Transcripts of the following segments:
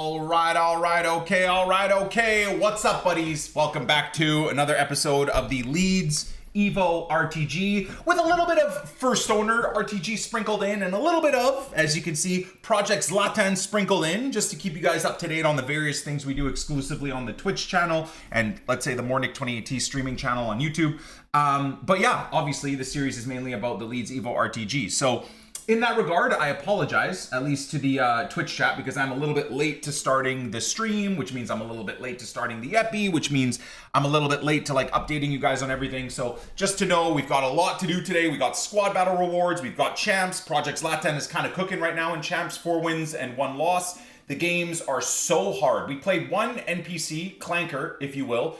All right, okay. What's up, buddies? Welcome back to another episode of the LEEDS EVO RTG with a little bit of First Owner RTG sprinkled in and a little bit of, as you can see, Project Zlatan sprinkled in, just to keep you guys up to date on the various things we do exclusively on the Twitch channel and, let's say, the Mornick 2018 streaming channel on YouTube. But yeah, obviously the series is mainly about the LEEDS EVO RTG. So in that regard, I apologize, at least to the Twitch chat, because I'm a little bit late to starting the stream, which means I'm a little bit late to starting the epi, which means I'm a little bit late to like updating you guys on everything. So just to know, we've got a lot to do today. We got squad battle rewards, we've got champs. Project Zlatan is kind of cooking right now in champs, 4 wins and 1 loss. The games are so hard. We played one NPC, Clanker, if you will,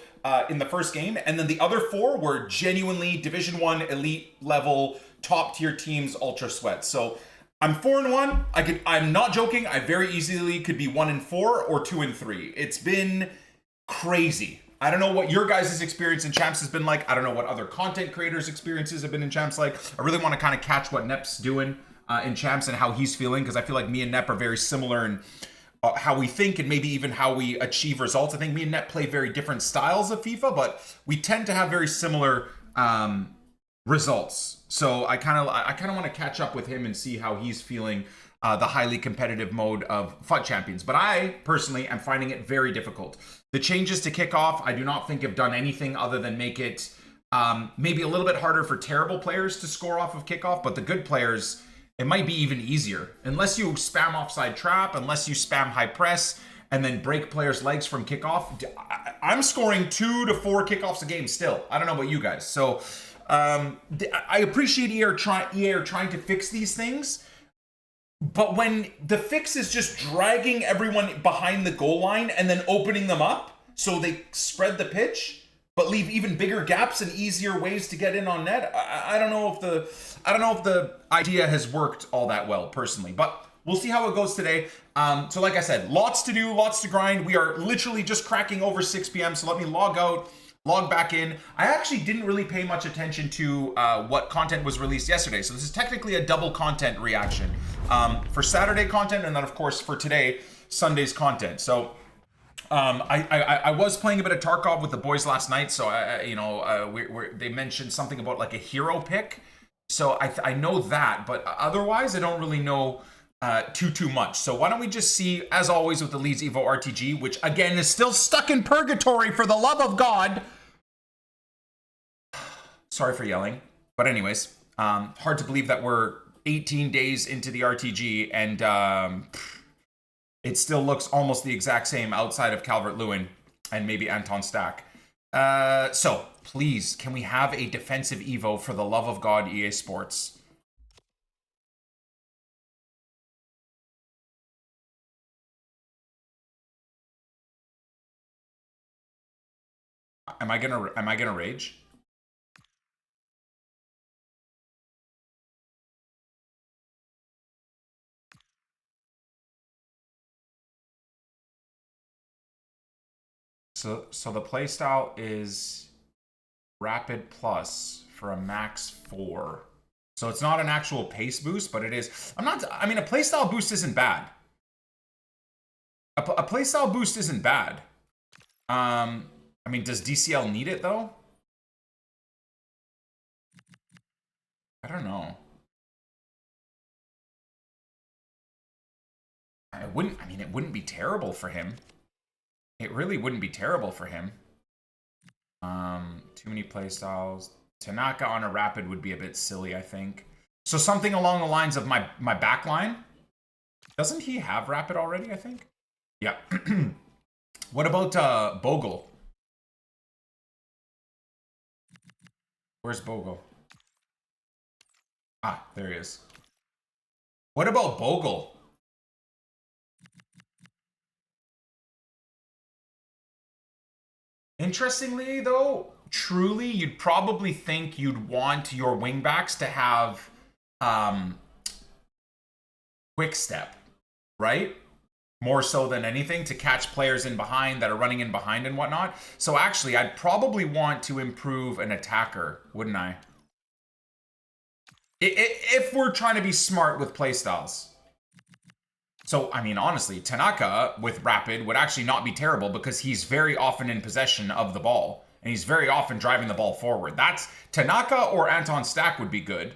in the first game, and then the other 4 were genuinely Division 1 elite level top tier teams, ultra sweat. So I'm 4-1. I'm not joking. I very easily could be 1-4 or 2-3. It's been crazy. I don't know what your guys' experience in champs has been like. I don't know what other content creators' experiences have been in champs like. I really want to kind of catch what Nep's doing in champs and how he's feeling, because I feel like me and Nep are very similar in how we think and maybe even how we achieve results. I think me and Nep play very different styles of FIFA, but we tend to have very similar results. So I kind of want to catch up with him and see how he's feeling the highly competitive mode of FUT Champions. But I personally am finding it very difficult. The changes to kickoff, I do not think have done anything other than make it maybe a little bit harder for terrible players to score off of kickoff, but the good players, it might be even easier. Unless you spam offside trap, unless you spam high press, and then break players' legs from kickoff. I'm scoring 2 to 4 kickoffs a game still. I don't know about you guys. So I appreciate EA are trying to fix these things, but when the fix is just dragging everyone behind the goal line and then opening them up so they spread the pitch, but leave even bigger gaps and easier ways to get in on net, I don't know if the idea has worked all that well personally, but we'll see how it goes today. So like I said, lots to do, lots to grind. We are literally just cracking over 6 p.m. So let me log out, log back in. I actually didn't really pay much attention to what content was released yesterday. So this is technically a double content reaction for Saturday content, and then of course for today, Sunday's content. So I was playing a bit of Tarkov with the boys last night. So they mentioned something about like a hero pick. So I know that, but otherwise I don't really know too much. So why don't we just see, as always with the LEEDS EVO RTG, which again is still stuck in purgatory, for the love of God. Sorry for yelling, but anyways, hard to believe that we're 18 days into the RTG and it still looks almost the exact same outside of Calvert-Lewin and maybe Anton Stack. So please, can we have a defensive EVO, for the love of God, EA Sports? Am I gonna rage? So the playstyle is Rapid Plus for a max 4. So it's not an actual pace boost, but it is. I mean, a playstyle boost isn't bad. A playstyle boost isn't bad. I mean, does DCL need it though? I don't know. It wouldn't be terrible for him. It really wouldn't be terrible for him. Too many playstyles. Tanaka on a rapid would be a bit silly, I think. So something along the lines of my backline. Doesn't he have rapid already, I think? Yeah. What about Bogle? Where's Bogle? Ah, there he is. What about Bogle? Interestingly, though, truly, you'd probably think you'd want your wingbacks to have quick step, right? More so than anything, to catch players in behind that are running in behind and whatnot. So actually, I'd probably want to improve an attacker, wouldn't I? If we're trying to be smart with playstyles. So, I mean, honestly, Tanaka with Rapid would actually not be terrible because he's very often in possession of the ball. And he's very often driving the ball forward. That's Tanaka or Anton Stack would be good.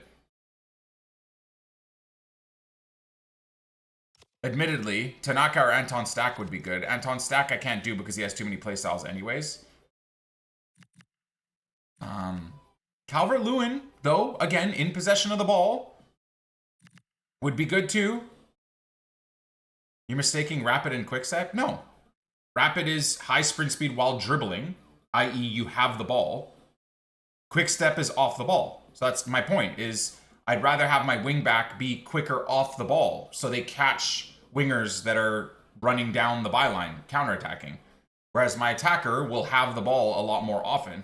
Admittedly, Tanaka or Anton Stack would be good. Anton Stack I can't do because he has too many playstyles anyways. Calvert-Lewin, though, again, in possession of the ball, would be good too. You're mistaking Rapid and Quickstep? No. Rapid is high sprint speed while dribbling, i.e. you have the ball. Quickstep is off the ball. So that's my point, is I'd rather have my wingback be quicker off the ball so they catch wingers that are running down the byline, counterattacking. Whereas my attacker will have the ball a lot more often.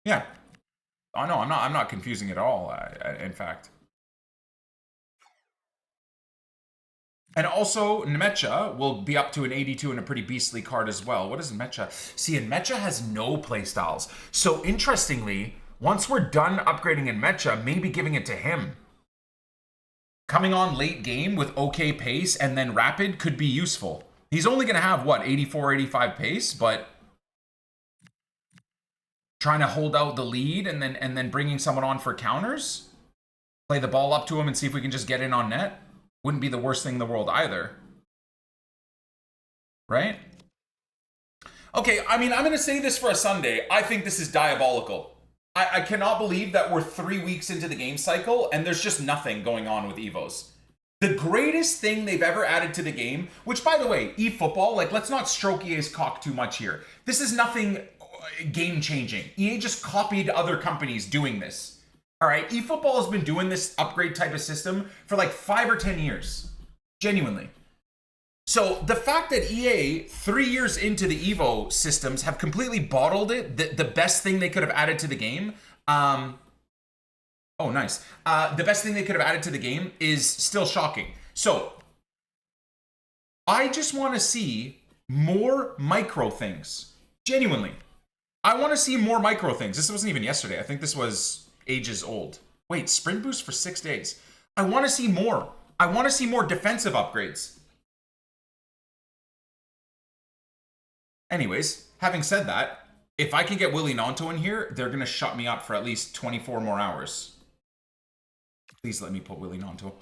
Yeah. Oh no, I'm not confusing it at all, in fact. And also, Nmecha will be up to an 82 and a pretty beastly card as well. What is Nmecha? See, Nmecha has no playstyles. So interestingly, once we're done upgrading Nmecha, maybe giving it to him. Coming on late game with okay pace and then rapid could be useful. He's only going to have, what, 84, 85 pace, but trying to hold out the lead and then bringing someone on for counters, play the ball up to him and see if we can just get in on net. Wouldn't be the worst thing in the world either. Right? Okay, I mean, I'm going to say this for a Sunday. I think this is diabolical. I cannot believe that we're 3 weeks into the game cycle and there's just nothing going on with EVOs. The greatest thing they've ever added to the game, which, by the way, eFootball, like, let's not stroke EA's cock too much here. This is nothing game-changing. EA just copied other companies doing this. All right, eFootball has been doing this upgrade type of system for like 5 or 10 years. Genuinely. So the fact that EA, 3 years into the EVO systems, have completely bottled it, the best thing they could have added to the game, oh, nice. The best thing they could have added to the game is still shocking. So I just want to see more micro things. Genuinely. I want to see more micro things. This wasn't even yesterday. I think this was ages old. Wait, sprint boost for 6 days. I want to see more. I want to see more defensive upgrades. Anyways, having said that, if I can get Willie Nanto in here, they're going to shut me up for at least 24 more hours. Please let me put Willie Nanto.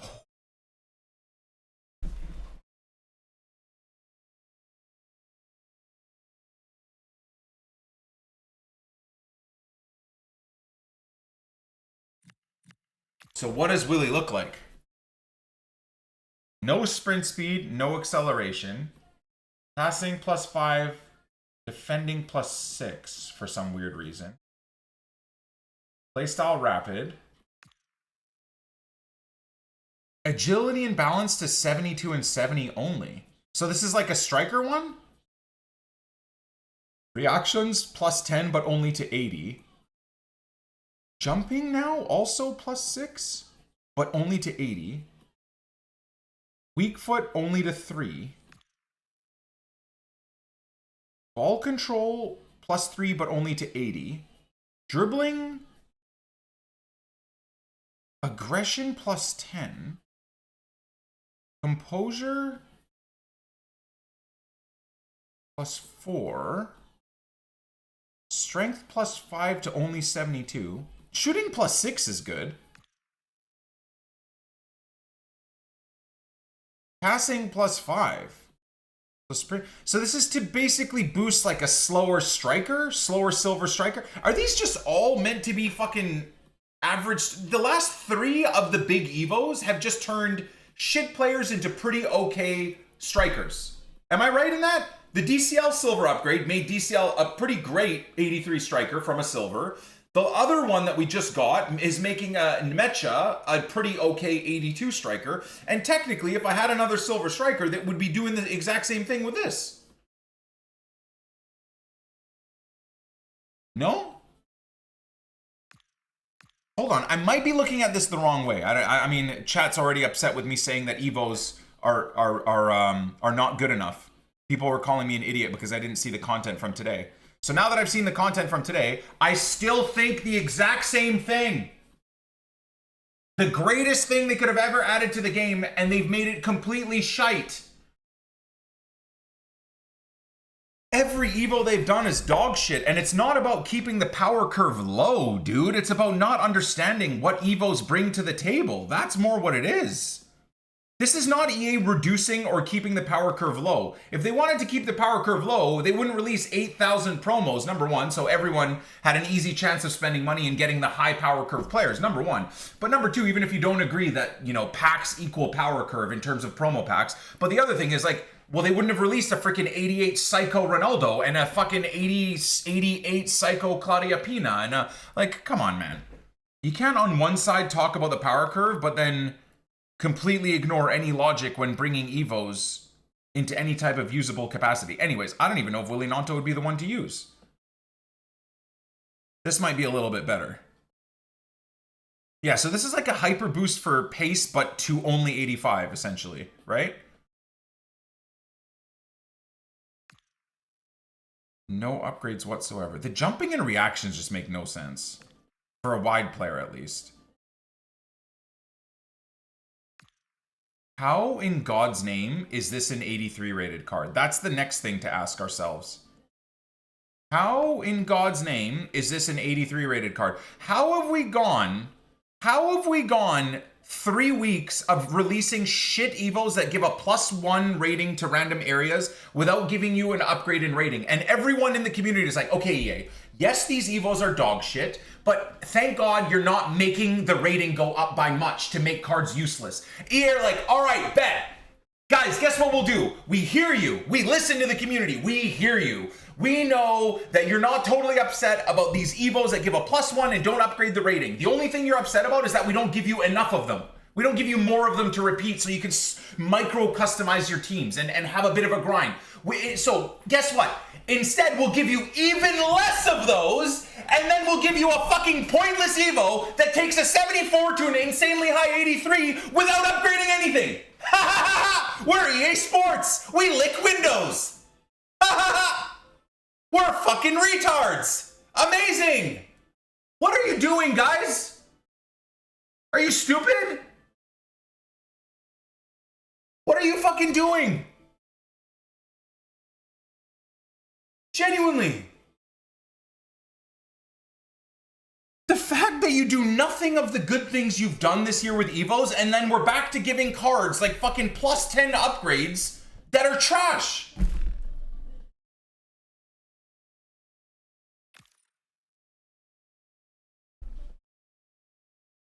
So what does Willie look like? No sprint speed, no acceleration. Passing +5, defending +6 for some weird reason. Playstyle rapid. Agility and balance to 72 and 70 only. So this is like a striker one? Reactions +10 but only to 80. Jumping now also +6 but only to 80. Weak foot only to 3. Ball control +3 but only to 80. Dribbling. Aggression +10. Composure +4. Strength +5 to only 72. Shooting +6 is good. Passing +5. So this is to basically boost like a slower striker, slower silver striker. Are these just all meant to be fucking average? The last 3 of the big EVOs have just turned shit players into pretty okay strikers. Am I right in that? The DCL silver upgrade made DCL a pretty great 83 striker from a silver. The other one that we just got is making a Nmecha a pretty okay 82 striker. And technically, if I had another silver striker, that would be doing the exact same thing with this. No? Hold on, I might be looking at this the wrong way. I mean, chat's already upset with me saying that EVOs are not good enough. People were calling me an idiot because I didn't see the content from today. So now that I've seen the content from today, I still think the exact same thing. The greatest thing they could have ever added to the game, and they've made it completely shite. Every Evo they've done is dog shit, and it's not about keeping the power curve low, dude. It's about not understanding what Evos bring to the table. That's more what it is. This is not EA reducing or keeping the power curve low. If they wanted to keep the power curve low, they wouldn't release 8,000 promos, number one, so everyone had an easy chance of spending money and getting the high power curve players, number one. But number two, even if you don't agree that, you know, packs equal power curve in terms of promo packs, but the other thing is, like, well, they wouldn't have released a freaking 88 Psycho Ronaldo and a fucking 88 Psycho Claudia Pina, and like, come on, man. You can't on one side talk about the power curve, but then completely ignore any logic when bringing Evos into any type of usable capacity. Anyways, I don't even know if Willy Nanto would be the one to use. This might be a little bit better. Yeah, so this is like a hyper boost for pace, but to only 85, essentially, right? No upgrades whatsoever. The jumping and reactions just make no sense. For a wide player, at least. How in God's name is this an 83 rated card? That's the next thing to ask ourselves. How in God's name is this an 83 rated card? How have we gone 3 weeks of releasing shit Evos that give a +1 rating to random areas without giving you an upgrade in rating? And everyone in the community is like, okay, EA, yes, these Evos are dog shit, but thank God you're not making the rating go up by much to make cards useless. EA are like, all right, bet. Guys, guess what we'll do? We hear you. We listen to the community. We hear you. We know that you're not totally upset about these Evos that give a +1 and don't upgrade the rating. The only thing you're upset about is that we don't give you enough of them. We don't give you more of them to repeat so you can micro customize your teams and have a bit of a grind. So guess what? Instead, we'll give you even less of those, and then we'll give you a fucking pointless Evo that takes a 74 to an insanely high 83 without upgrading anything. Ha ha ha ha! We're EA Sports. We lick windows. Ha ha ha! We're fucking retards. Amazing. What are you doing, guys? Are you stupid? What are you fucking doing? Genuinely. The fact that you do nothing of the good things you've done this year with Evos, and then we're back to giving cards like fucking +10 upgrades that are trash.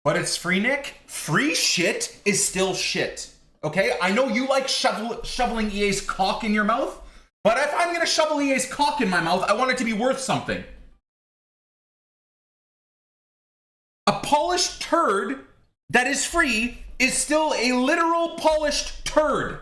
But it's free, Nick. Free shit is still shit. Okay? I know you like shoveling EA's cock in your mouth, but if I'm gonna shovel EA's cock in my mouth, I want it to be worth something. A polished turd that is free is still a literal polished turd.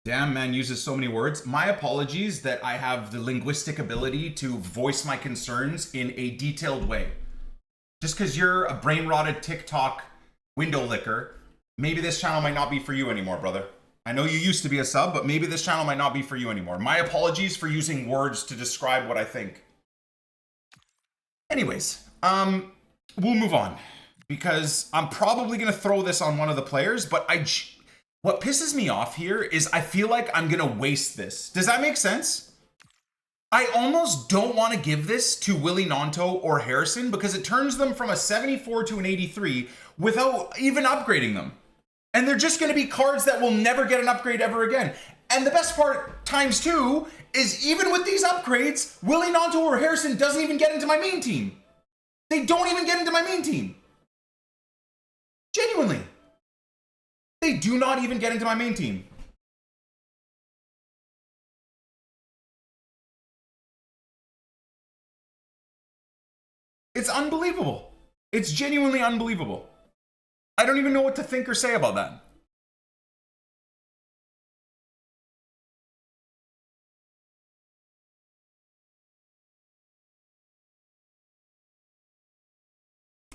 Damn, man uses so many words. My apologies that I have the linguistic ability to voice my concerns in a detailed way. Just because you're a brain-rotted TikTok window licker, maybe this channel might not be for you anymore, brother. I know you used to be a sub, but maybe this channel might not be for you anymore. My apologies for using words to describe what I think. Anyways, we'll move on. Because I'm probably going to throw this on one of the players, but what pisses me off here is I feel like I'm gonna waste this. Does that make sense? I almost don't want to give this to Willy Nanto or Harrison because it turns them from a 74 to an 83 without even upgrading them. And they're just gonna be cards that will never get an upgrade ever again. And the best part, ×2, is even with these upgrades, Willy Nanto or Harrison doesn't even get into my main team. They don't even get into my main team. Genuinely. They do not even get into my main team. It's unbelievable. It's genuinely unbelievable. I don't even know what to think or say about that.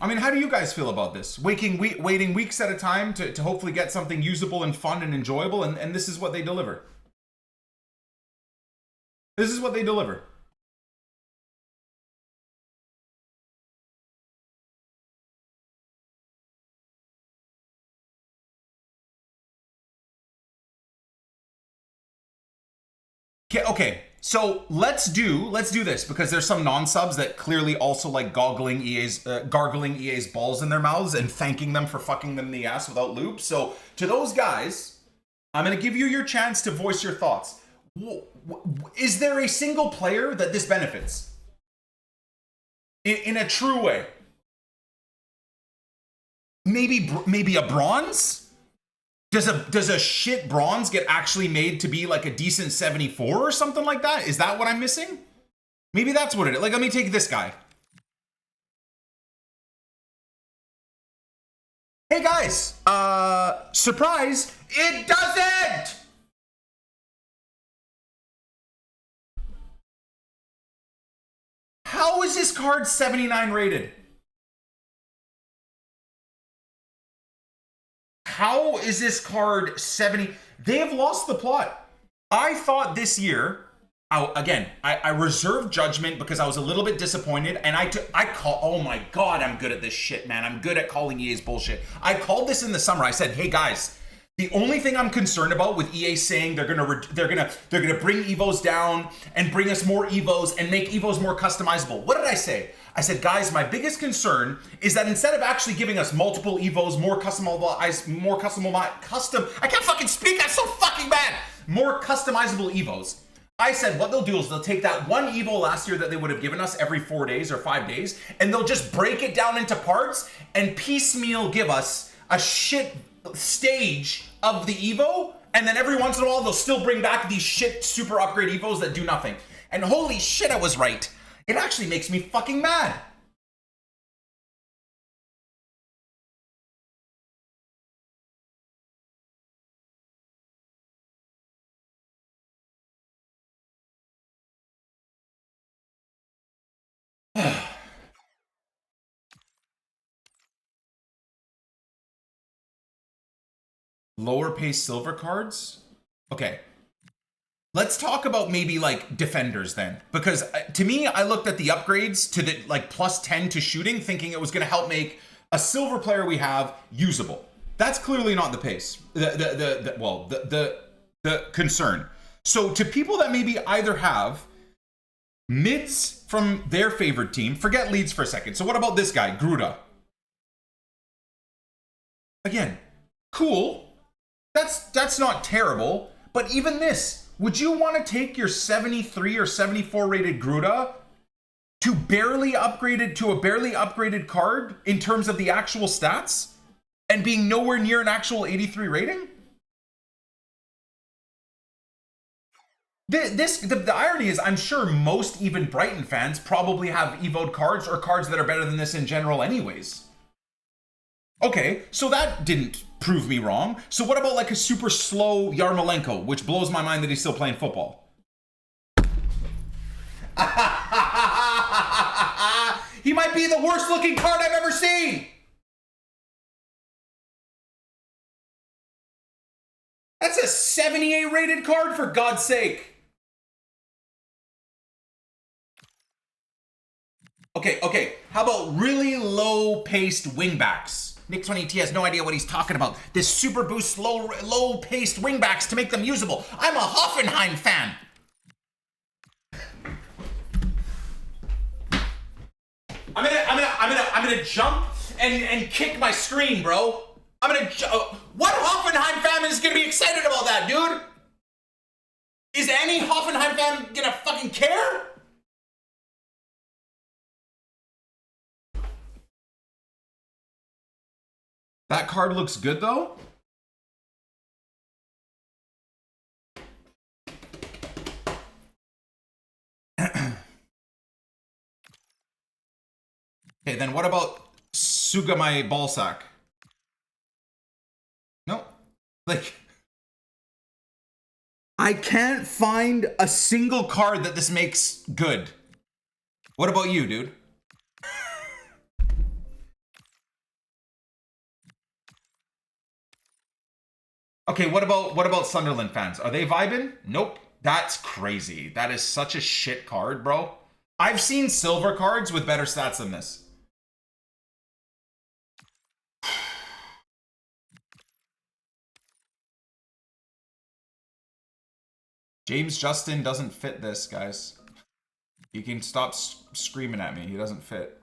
I mean, how do you guys feel about this? Waiting weeks at a time to hopefully get something usable and fun and enjoyable, and this is what they deliver. This is what they deliver. Okay, so let's do this, because there's some non-subs that clearly also like gargling EA's balls in their mouths and thanking them for fucking them in the ass without lube. So to those guys, I'm gonna give you your chance to voice your thoughts. Is there a single player that this benefits in a true way? Maybe a bronze? Does a shit bronze get actually made to be like a decent 74 or something like that? Is that what I'm missing? Maybe that's what it is. Like, let me take this guy. Hey guys, surprise, it doesn't! How is this card 79 rated? How is this card 70? They have lost the plot. I thought this year, I reserved judgment because I was a little bit disappointed, and oh my God, I'm good at this shit, man. I'm good at calling EA's bullshit. I called this in the summer. I said, hey guys, the only thing I'm concerned about with EA saying they're gonna bring EVOs down and bring us more EVOs and make EVOs more customizable. What did I say? I said, guys, my biggest concern is that instead of actually giving us multiple EVOs, more I can't fucking speak, I'm so fucking bad. More customizable EVOs. I said what they'll do is they'll take that one EVO last year that they would have given us every 4 days or 5 days, and they'll just break it down into parts and piecemeal give us a shit stage of the EVO, and then every once in a while they'll still bring back these shit super upgrade EVOs that do nothing. And holy shit, I was right. It actually makes me fucking mad. Lower pace silver cards? Okay. Let's talk about maybe like defenders then, because to me, I looked at the upgrades to the like +10 to shooting, thinking it was going to help make a silver player we have usable. That's clearly not the pace. The concern. So to people that maybe either have mids from their favorite team, forget leads for a second. So what about this guy, Gruda? Again, cool. That's not terrible, but even this. Would you want to take your 73 or 74 rated Gruda to a barely upgraded card in terms of the actual stats and being nowhere near an actual 83 rating? The irony is, I'm sure most even Brighton fans probably have EVO'd cards or cards that are better than this in general anyways. Okay, so that didn't prove me wrong. So what about like a super slow Yarmolenko, which blows my mind that he's still playing football? He might be the worst looking card I've ever seen. That's a 78 rated card, for God's sake. Okay, how about really low paced wingbacks? Nick20T has no idea what he's talking about. This super boost low paced wingbacks to make them usable. I'm a Hoffenheim fan. I'm gonna jump and kick my screen, bro. What Hoffenheim fan is gonna be excited about that, dude? Is any Hoffenheim fan gonna fucking care? That card looks good, though. Okay, then what about Sugamai Ballsack? No. Like, I can't find a single card that this makes good. What about you, dude? Okay, what about Sunderland fans? Are they vibing? Nope. That's crazy. That is such a shit card, bro. I've seen silver cards with better stats than this. James Justin doesn't fit this, guys. You can stop screaming at me. He doesn't fit.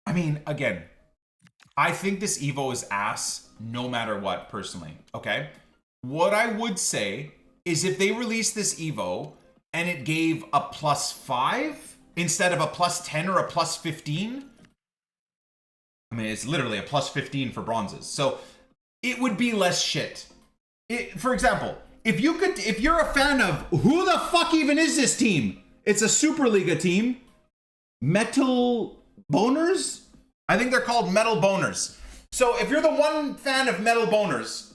I mean, again, I think this Evo is ass no matter what, personally, okay? What I would say is if they released this Evo and it gave a +5 instead of a +10 or a +15, I mean, it's literally a +15 for bronzes. So it would be less shit. For example, if you're a fan of, who the fuck even is this team? It's a Superliga team. Metal Boners? I think they're called Metal Boners. So if you're the one fan of Metal Boners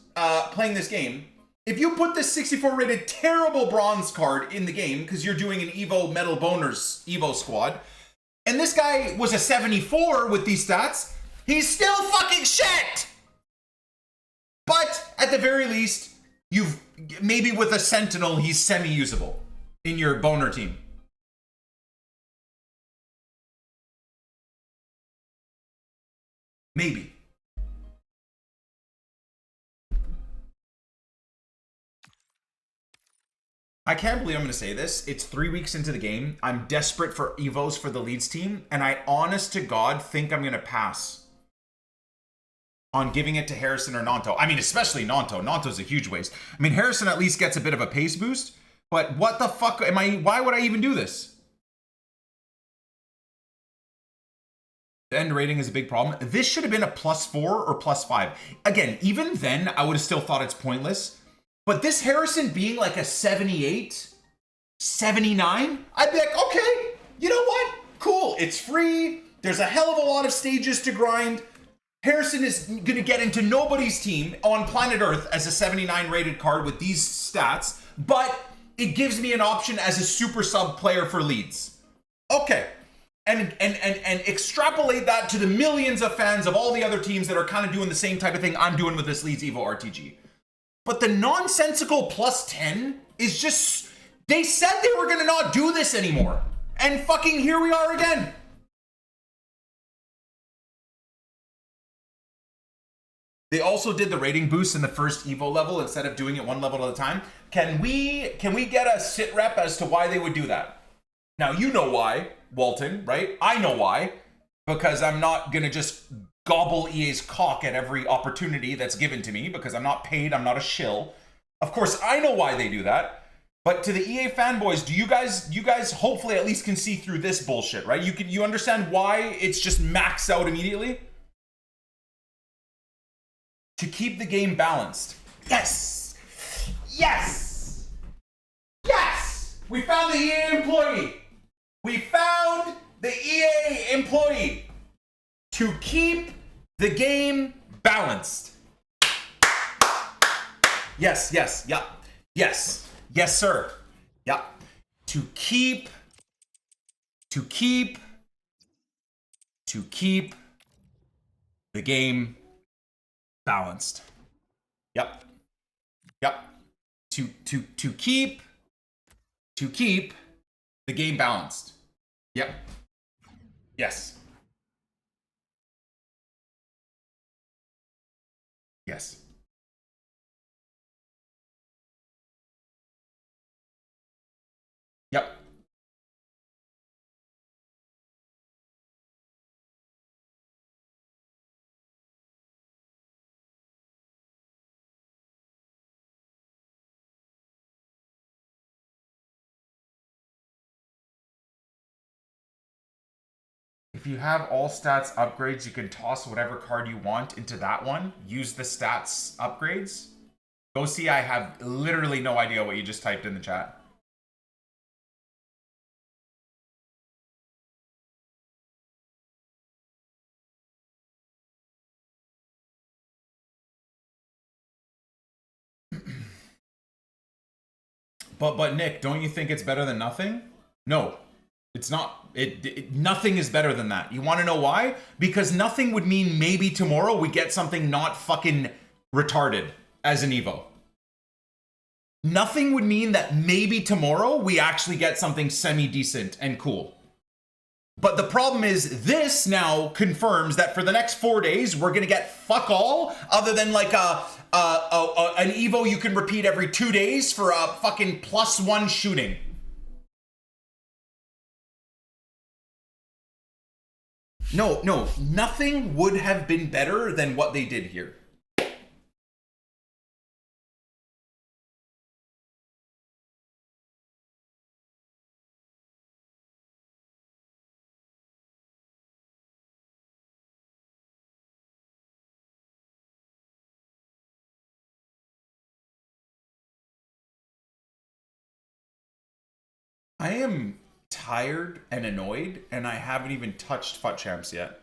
playing this game, if you put this 64 rated terrible bronze card in the game, because you're doing an EVO Metal Boners EVO squad, and this guy was a 74 with these stats, he's still fucking shit! But at the very least, you've maybe with a Sentinel, he's semi-usable in your boner team. Maybe. I can't believe I'm going to say this. It's 3 weeks into the game. I'm desperate for EVOs for the Leeds team, and I honest to God think I'm going to pass on giving it to Harrison or Nanto. I mean, especially Nanto. Nanto's a huge waste. I mean, Harrison at least gets a bit of a pace boost, but what the fuck am I? Why would I even do this? The end rating is a big problem. This should have been a +4 or +5. Again, even then, I would have still thought it's pointless. But this Harrison being like a 78, 79, I'd be like, okay, you know what? Cool, it's free. There's a hell of a lot of stages to grind. Harrison is going to get into nobody's team on planet Earth as a 79 rated card with these stats, but it gives me an option as a super sub player for Leeds. Okay. And extrapolate that to the millions of fans of all the other teams that are kind of doing the same type of thing I'm doing with this Leeds EVO RTG. But the nonsensical +10 is just, they said they were going to not do this anymore. And fucking here we are again. They also did the rating boost in the first EVO level instead of doing it one level at a time. Can we get a sit rep as to why they would do that? Now, you know why, Walton, right? I know why. Because I'm not going to just gobble EA's cock at every opportunity that's given to me, because I'm not paid, I'm not a shill. Of course, I know why they do that. But to the EA fanboys, do you guys hopefully at least can see through this bullshit, right? You understand why it's just maxed out immediately? To keep the game balanced. Yes! Yes! Yes! We found the EA employee! We found the EA employee to keep the game balanced. Yes, yes, yeah. Yes, yes, sir. Yeah. To keep the game balanced. Yep. Yep. To keep the game balanced. Yep. Yes. Yes. Yep. If you have all stats upgrades, you can toss whatever card you want into that one. Use the stats upgrades. Go see, I have literally no idea what you just typed in the chat. But Nick, don't you think it's better than nothing? No, it's not. Nothing is better than that. You want to know why? Because nothing would mean maybe tomorrow we get something not fucking retarded as an EVO. Nothing would mean that maybe tomorrow we actually get something semi-decent and cool. But the problem is this now confirms that for the next 4 days, we're going to get fuck all other than like an EVO you can repeat every 2 days for a fucking +1 shooting. No, nothing would have been better than what they did here. I am tired and annoyed, and I haven't even touched FUT Champs yet.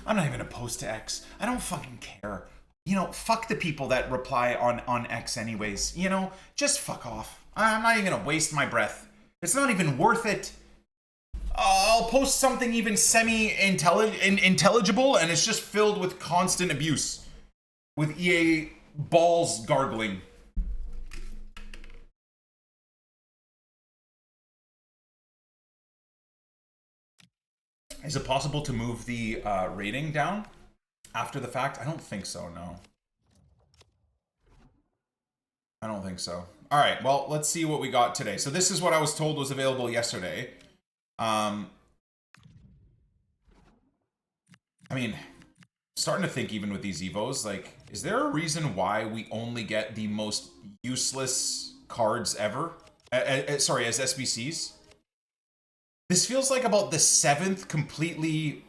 I'm not even gonna post to X. I don't fucking care. You know, fuck the people that reply on X anyways. You know, just fuck off. I'm not even gonna waste my breath. It's not even worth it. I'll post something even semi-intelligible and it's just filled with constant abuse. With EA balls gargling. Is it possible to move the rating down after the fact? I don't think so, no. I don't think so. All right, well, let's see what we got today. So this is what I was told was available yesterday. I mean, starting to think even with these EVOs, like, is there a reason why we only get the most useless cards ever? Sorry, as SBCs? This feels like about the 7th completely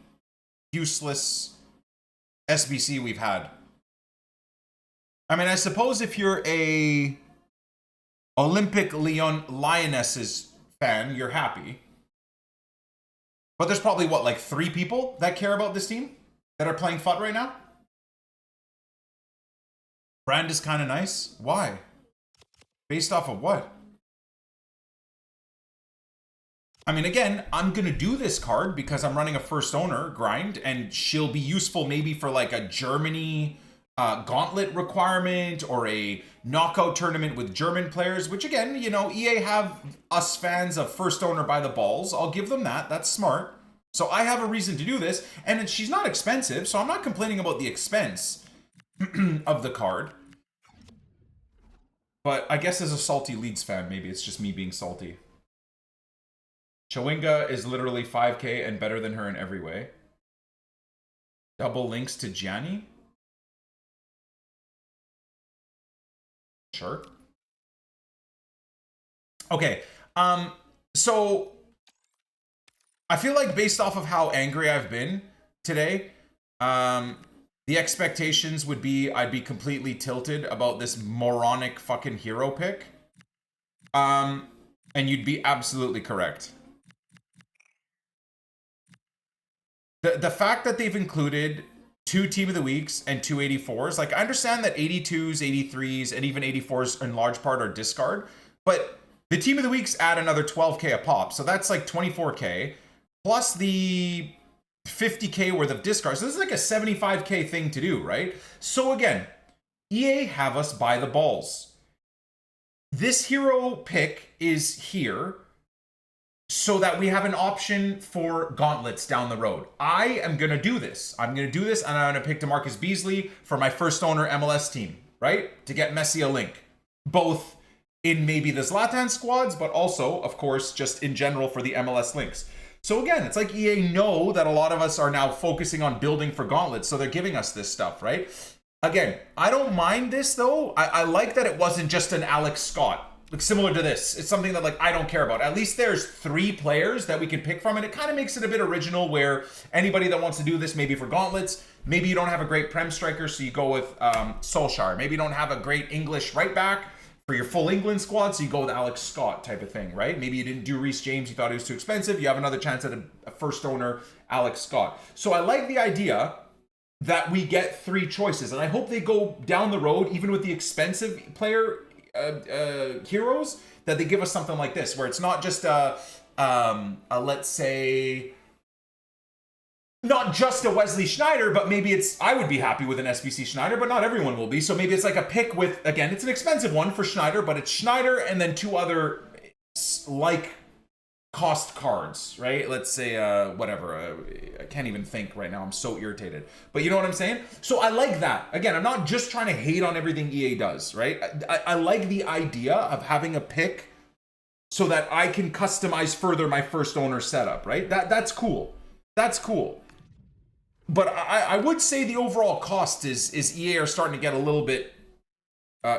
useless SBC we've had. I mean, I suppose if you're a Olympic Lionesses fan, you're happy. But there's probably, what, like 3 people that care about this team that are playing FUT right now? Brand is kind of nice. Why? Based off of what? I mean, again, I'm going to do this card because I'm running a first owner grind and she'll be useful maybe for like a Germany gauntlet requirement or a knockout tournament with German players, which again, you know, EA have us fans of first owner by the balls. I'll give them that. That's smart. So I have a reason to do this. And she's not expensive, so I'm not complaining about the expense of the card. But I guess as a salty Leeds fan, maybe it's just me being salty. Chawinga is literally 5k and better than her in every way. Double links to Gianni? Sure. Okay, so I feel like based off of how angry I've been today, the expectations would be I'd be completely tilted about this moronic fucking hero pick. And you'd be absolutely correct. The fact that they've included 2 Team of the Weeks and 2 84s, like I understand that 82s, 83s, and even 84s in large part are discard, but the Team of the Weeks add another 12k a pop, so that's like 24k, plus the 50k worth of discards. So this is like a 75k thing to do, right? So again, EA have us by the balls. This hero pick is here so that we have an option for gauntlets down the road. I am going to do this. I'm going to do this, and I'm going to pick DeMarcus Beasley for my first owner MLS team, right? To get Messi a link. Both in maybe the Zlatan squads, but also, of course, just in general for the MLS links. So again, it's like EA know that a lot of us are now focusing on building for gauntlets, so they're giving us this stuff, right? Again, I don't mind this though. I like that it wasn't just an Alex Scott. Like similar to this. It's something that like I don't care about. At least there's 3 players that we can pick from, and it kind of makes it a bit original where anybody that wants to do this, maybe for gauntlets, maybe you don't have a great Prem striker, so you go with Solskjaer. Maybe you don't have a great English right back for your full England squad, so you go with Alex Scott type of thing, right? Maybe you didn't do Reece James, you thought it was too expensive. You have another chance at a first owner, Alex Scott. So I like the idea that we get 3 choices, and I hope they go down the road, even with the expensive player heroes, that they give us something like this, where it's not just let's say, not just a Wesley Schneider, but maybe it's, I would be happy with an SBC Schneider, but not everyone will be. So maybe it's like a pick with, again, it's an expensive one for Schneider, but it's Schneider and then 2 other like cost cards, right? Let's say whatever, I can't even think right now, I'm so irritated, but you know what I'm saying? So I like that. Again, I'm not just trying to hate on everything EA does, right? I like the idea of having a pick so that I can customize further my first owner setup, right? That's cool. That's cool. But I would say the overall cost is EA are starting to get a little bit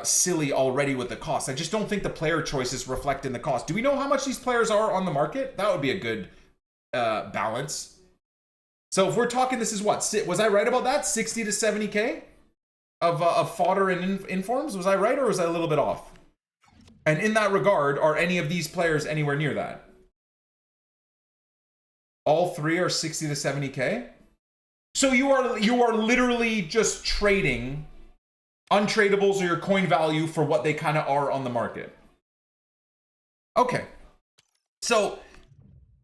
silly already with the cost. I just don't think the player choices reflect in the cost. Do we know how much these players are on the market? That would be a good balance. So if we're talking, this is what, was I right about that? 60 to 70K of fodder and informs? Was I right, or was I a little bit off? And in that regard, are any of these players anywhere near that? All 3 are 60 to 70K? So you are literally just trading untradables or your coin value for what they kind of are on the market. Okay. So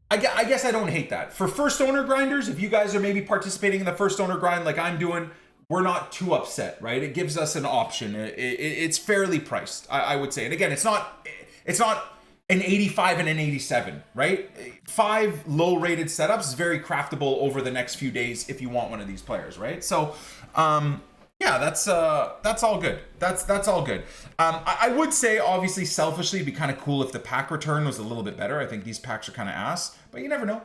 I guess I don't hate that. For first owner grinders, if you guys are maybe participating in the first owner grind like I'm doing, we're not too upset, right? It gives us an option. It's fairly priced, I would say. And again, it's not an 85 and an 87, right? 5 low-rated setups is very craftable over the next few days if you want one of these players, right? So, yeah, that's all good. That's all good. I would say, obviously, selfishly, it'd be kind of cool if the pack return was a little bit better. I think these packs are kind of ass, but you never know.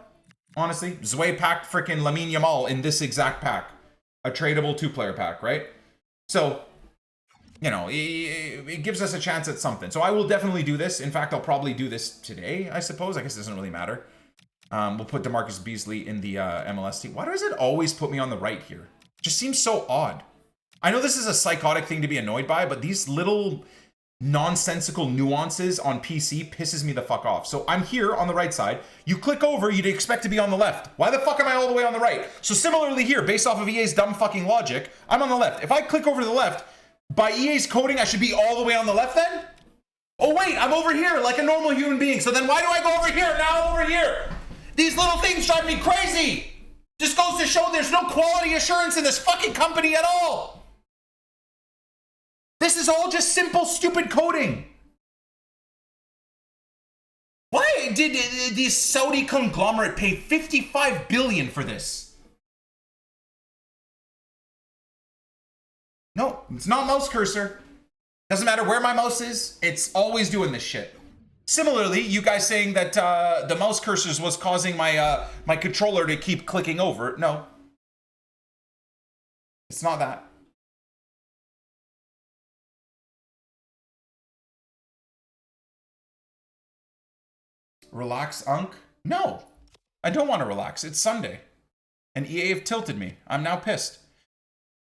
Honestly, Zway packed freaking Lamine Yamal in this exact pack, a tradable 2-player pack, right? So, you know, it gives us a chance at something. So I will definitely do this. In fact, I'll probably do this today, I suppose. I guess it doesn't really matter. We'll put DeMarcus Beasley in the MLS team. Why does it always put me on the right here? It just seems so odd. I know this is a psychotic thing to be annoyed by, but these little nonsensical nuances on PC pisses me the fuck off. So I'm here on the right side. You click over, you'd expect to be on the left. Why the fuck am I all the way on the right? So similarly here, based off of EA's dumb fucking logic, I'm on the left. If I click over to the left, by EA's coding, I should be all the way on the left then? Oh wait, I'm over here like a normal human being. So then why do I go over here, now over here? These little things drive me crazy. Just goes to show there's no quality assurance in this fucking company at all. This is all just simple, stupid coding. Why did this Saudi conglomerate pay $55 billion for this? No, it's not mouse cursor. Doesn't matter where my mouse is, it's always doing this shit. Similarly, you guys saying that the mouse cursors was causing my my controller to keep clicking over. No. It's not that. Relax, Unk? No, I don't want to relax. It's Sunday. And EA have tilted me. I'm now pissed.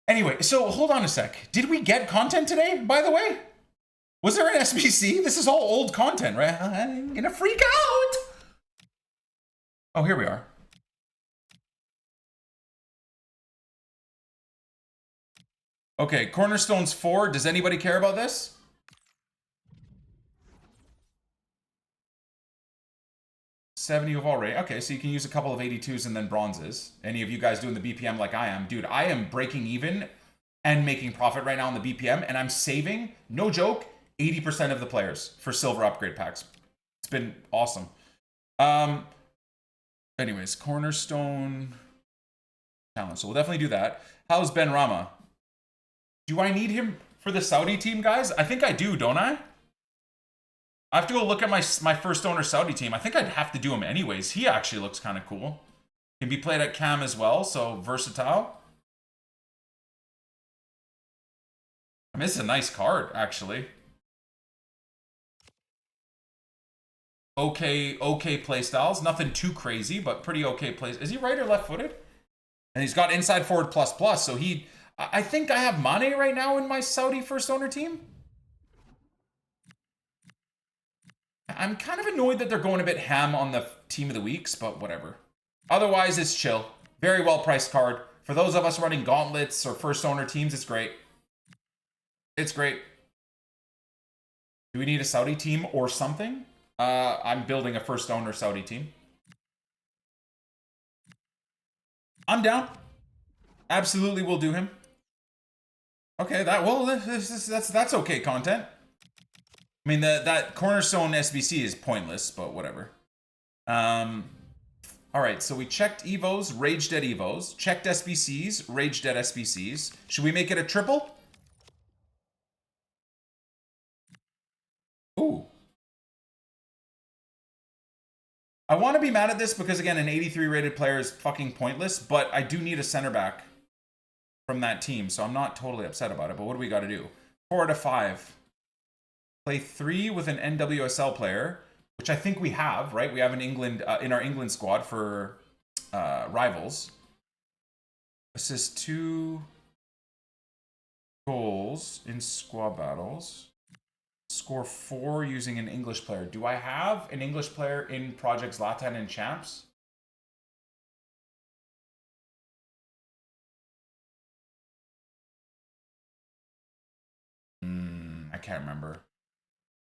Anyway, so hold on a sec. Did we get content today, by the way? Was there an SBC? This is all old content, right? I'm gonna freak out! Oh, here we are. Okay, Cornerstones 4. Does anybody care about this? $70 of already. Okay, so you can use a couple of 82s and then bronzes. Any of you guys doing the BPM like I am? Dude, I am breaking even and making profit right now on the BPM, and I'm saving, no joke, 80% of the players for silver upgrade packs. It's been awesome. Anyways, Cornerstone challenge. So we'll definitely do that. How's Ben Rama? Do I need him for the Saudi team, guys? I think I do, don't I? I have to go look at my first owner Saudi team. I think I'd have to do him anyways. He actually looks kind of cool. Can be played at cam as well, so versatile. I mean, it's a nice card, actually. Okay play styles. Nothing too crazy, but pretty okay plays. Is he right or left-footed? And he's got inside forward ++, so he... I think I have Mane right now in my Saudi first owner team. I'm kind of annoyed that they're going a bit ham on the team of the weeks, but whatever. Otherwise, it's chill. Very well-priced card. For those of us running gauntlets or first owner teams, it's great. It's great. Do we need a Saudi team or something? I'm building a first owner Saudi team. I'm down. Absolutely will do him. Okay, that's okay content. I mean, that Cornerstone SBC is pointless, but whatever. All right, so we checked EVOs, raged at EVOs, checked SBCs, raged at SBCs. Should we make it a triple? Ooh. I want to be mad at this because, again, an 83 rated player is fucking pointless, but I do need a center back from that team, so I'm not totally upset about it. But what do we got to do? 4 out of 5. Play 3 with an NWSL player, which I think we have, right? We have in England, in our England squad for rivals. Assist 2 goals in squad battles. Score 4 using an English player. Do I have an English player in Project Zlatan and Champs? I can't remember.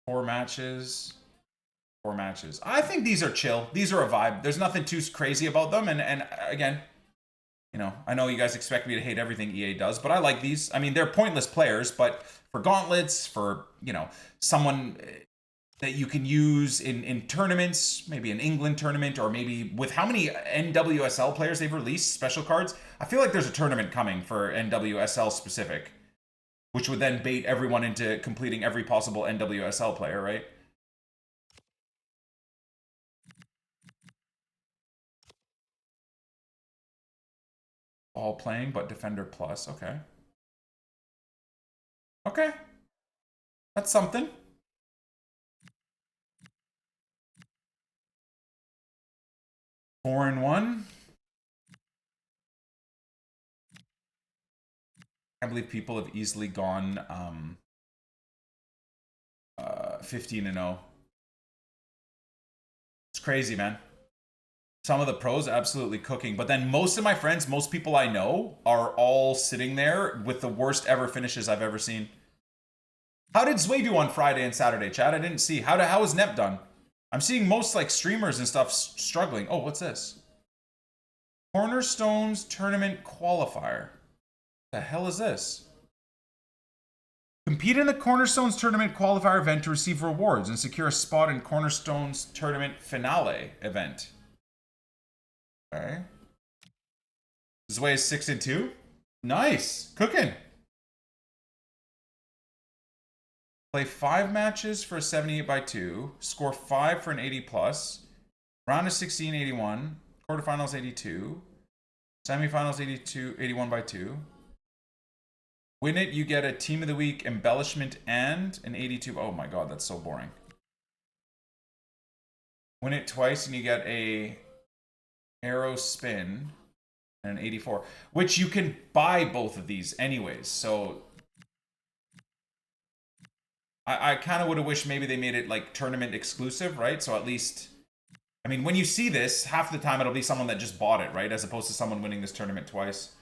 4 matches. 4 matches. I think these are chill. These are a vibe. There's nothing too crazy about them. And again, you know, I know you guys expect me to hate everything EA does, but I like these. I mean, they're pointless players, but for gauntlets, for, you know, someone that you can use in tournaments, maybe an England tournament, or maybe with how many NWSL players they've released, special cards, I feel like there's a tournament coming for NWSL specific, which would then bait everyone into completing every possible NWSL player, right? All playing, but defender plus. Okay. Okay. That's something. Four and 1. I believe people have easily gone 15 and 0. It's crazy, man. Some of the pros absolutely cooking, but then most of my friends, most people I know, are all sitting there with the worst ever finishes I've ever seen. How did Zway do on Friday and Saturday, Chad? I didn't see. How was Nep done? I'm seeing most like streamers and stuff struggling. Oh, what's this? Cornerstones Tournament Qualifier. The hell is this? Compete in the Cornerstones Tournament Qualifier event to receive rewards and secure a spot in Cornerstones Tournament Finale event. Okay. Zway is 6 and 2. Nice. Cooking. Play 5 matches for a 78/2. Score 5 for an 80+. Round of 16, 81. Quarterfinals, 82. Semifinals, 82, 81/2. Win it, you get a Team of the Week embellishment and an 82. Oh my god, that's so boring. Win it twice and you get a arrow spin and an 84, which you can buy both of these anyways. So I kind of would have wished maybe they made it like tournament exclusive, right? So at least, I mean, when you see this, half the time it'll be someone that just bought it, right? As opposed to someone winning this tournament twice.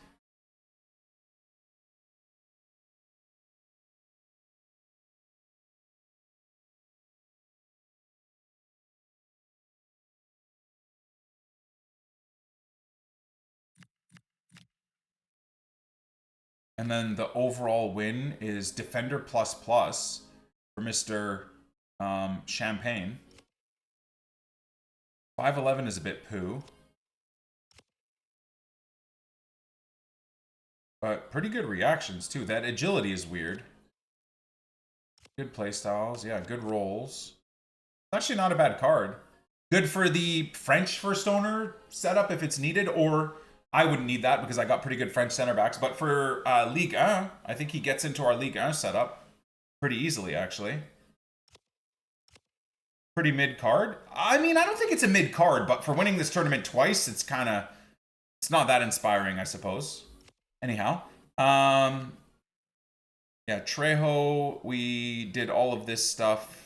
And then the overall win is Defender plus plus for Mr. Champagne. 511 is a bit poo. But pretty good reactions too. That agility is weird. Good playstyles. Yeah, good rolls. Actually not a bad card. Good for the French first owner setup if it's needed, or I wouldn't need that because I got pretty good French center backs. But for Ligue 1, I think he gets into our Ligue 1 setup pretty easily, actually. Pretty mid card. I mean, I don't think it's a mid card, but for winning this tournament twice, it's not that inspiring, I suppose. Anyhow, yeah, Trejo, we did all of this stuff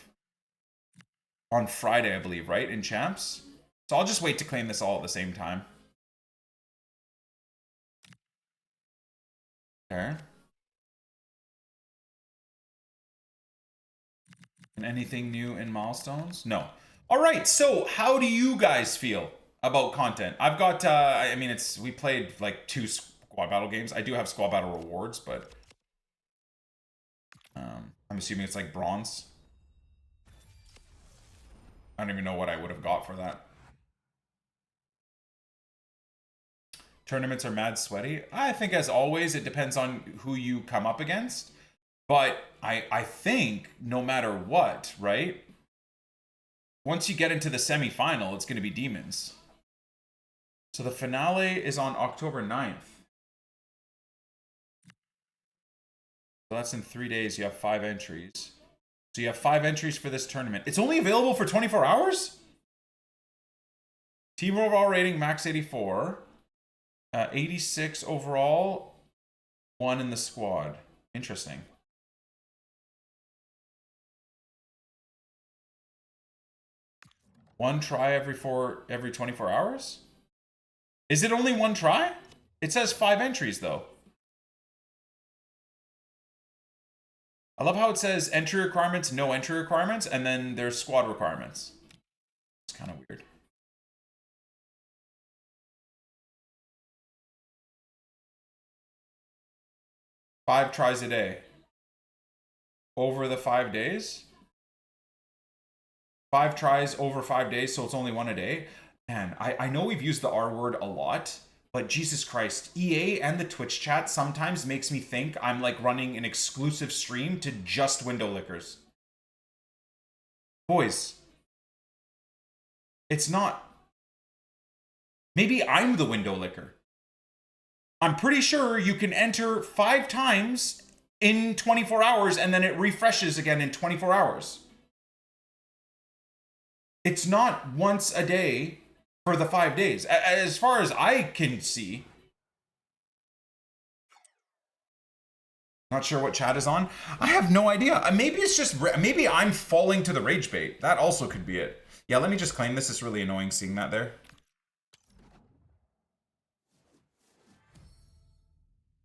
on Friday, I believe, right? In Champs. So I'll just wait to claim this all at the same time. Okay. And anything new in milestones? No. All right, so how do you guys feel about content? I've got, I mean, we played like 2 squad battle games. I do have squad battle rewards, but I'm assuming it's like bronze. I don't even know what I would have got for that. Tournaments are mad sweaty. I think, as always, it depends on who you come up against. But I think no matter what, right? Once you get into the semi-final, it's going to be demons. So the finale is on October 9th. So that's in 3 days. You have 5 entries. So you have 5 entries for this tournament. It's only available for 24 hours? Team overall rating, max 84. 86 overall. 1 in the squad. Interesting. One try every 24 hours? Is it only 1 try? It says 5 entries, though. I love how it says entry requirements, no entry requirements, and then there's squad requirements. It's kind of weird. Five tries a day. Over the 5 days? 5 tries over 5 days, so it's only 1 a day. Man, I know we've used the R word a lot, but Jesus Christ, EA and the Twitch chat sometimes makes me think I'm like running an exclusive stream to just window lickers. Boys, it's not. Maybe I'm the window licker. I'm pretty sure you can enter 5 times in 24 hours and then it refreshes again in 24 hours. It's not once a day for the 5 days, as far as I can see. Not sure what chat is on. I have no idea. Maybe it's just, maybe I'm falling to the rage bait. That also could be it. Yeah, let me just claim this. It's really annoying seeing that there.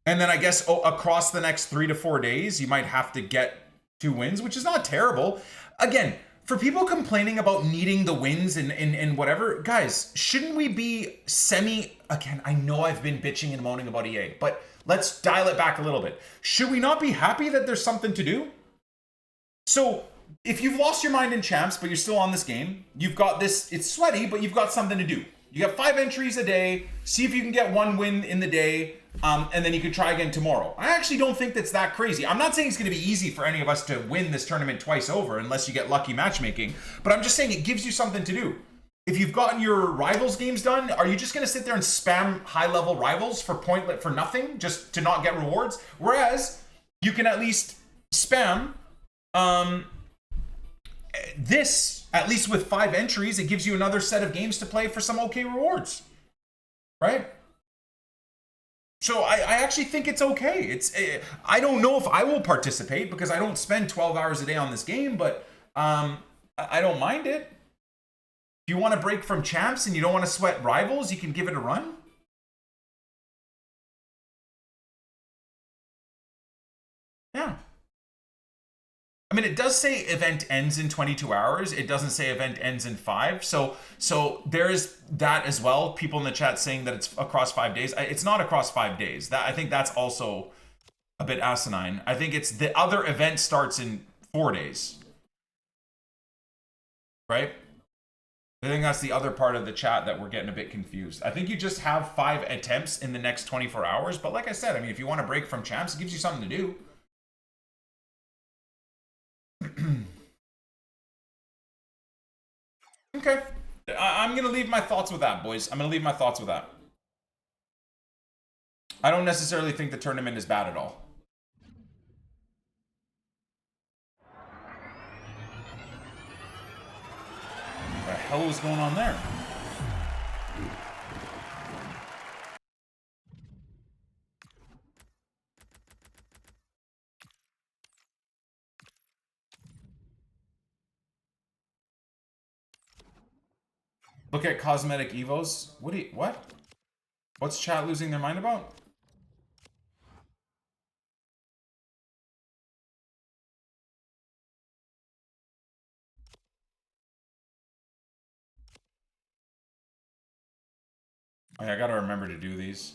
And then I guess across the next 3 to 4 days, you might have to get 2 wins, which is not terrible. Again, for people complaining about needing the wins and whatever, guys, shouldn't we be again, I know I've been bitching and moaning about EA, but let's dial it back a little bit. Should we not be happy that there's something to do? So if you've lost your mind in Champs, but you're still on this game, you've got this, it's sweaty, but you've got something to do. You got 5 entries a day, see if you can get 1 win in the day, and then you can try again tomorrow. I actually don't think that's that crazy. I'm not saying it's going to be easy for any of us to win this tournament twice over unless you get lucky matchmaking, but I'm just saying it gives you something to do. If you've gotten your rivals games done, are you just going to sit there and spam high-level rivals for nothing, just to not get rewards? Whereas you can at least spam this, at least with 5 entries, it gives you another set of games to play for some okay rewards, right? So I actually think it's okay. I don't know if I will participate because I don't spend 12 hours a day on this game, but I don't mind it. If you want to break from Champs and you don't want to sweat rivals, you can give it a run. Yeah. I mean, it does say event ends in 22 hours. It doesn't say event ends in 5. So there is that as well. People in the chat saying that it's across 5 days. It's not across 5 days. I think that's also a bit asinine. I think it's the other event starts in 4 days. Right? I think that's the other part of the chat that we're getting a bit confused. I think you just have 5 attempts in the next 24 hours. But like I said, I mean, if you want to break from Champs, it gives you something to do. gonna leave my thoughts with that, boys. I'm gonna leave my thoughts with that. I don't necessarily think the tournament is bad at all. What the hell was going on there? Look at cosmetic evos. What? What's chat losing their mind about? Oh, yeah, I gotta remember to do these.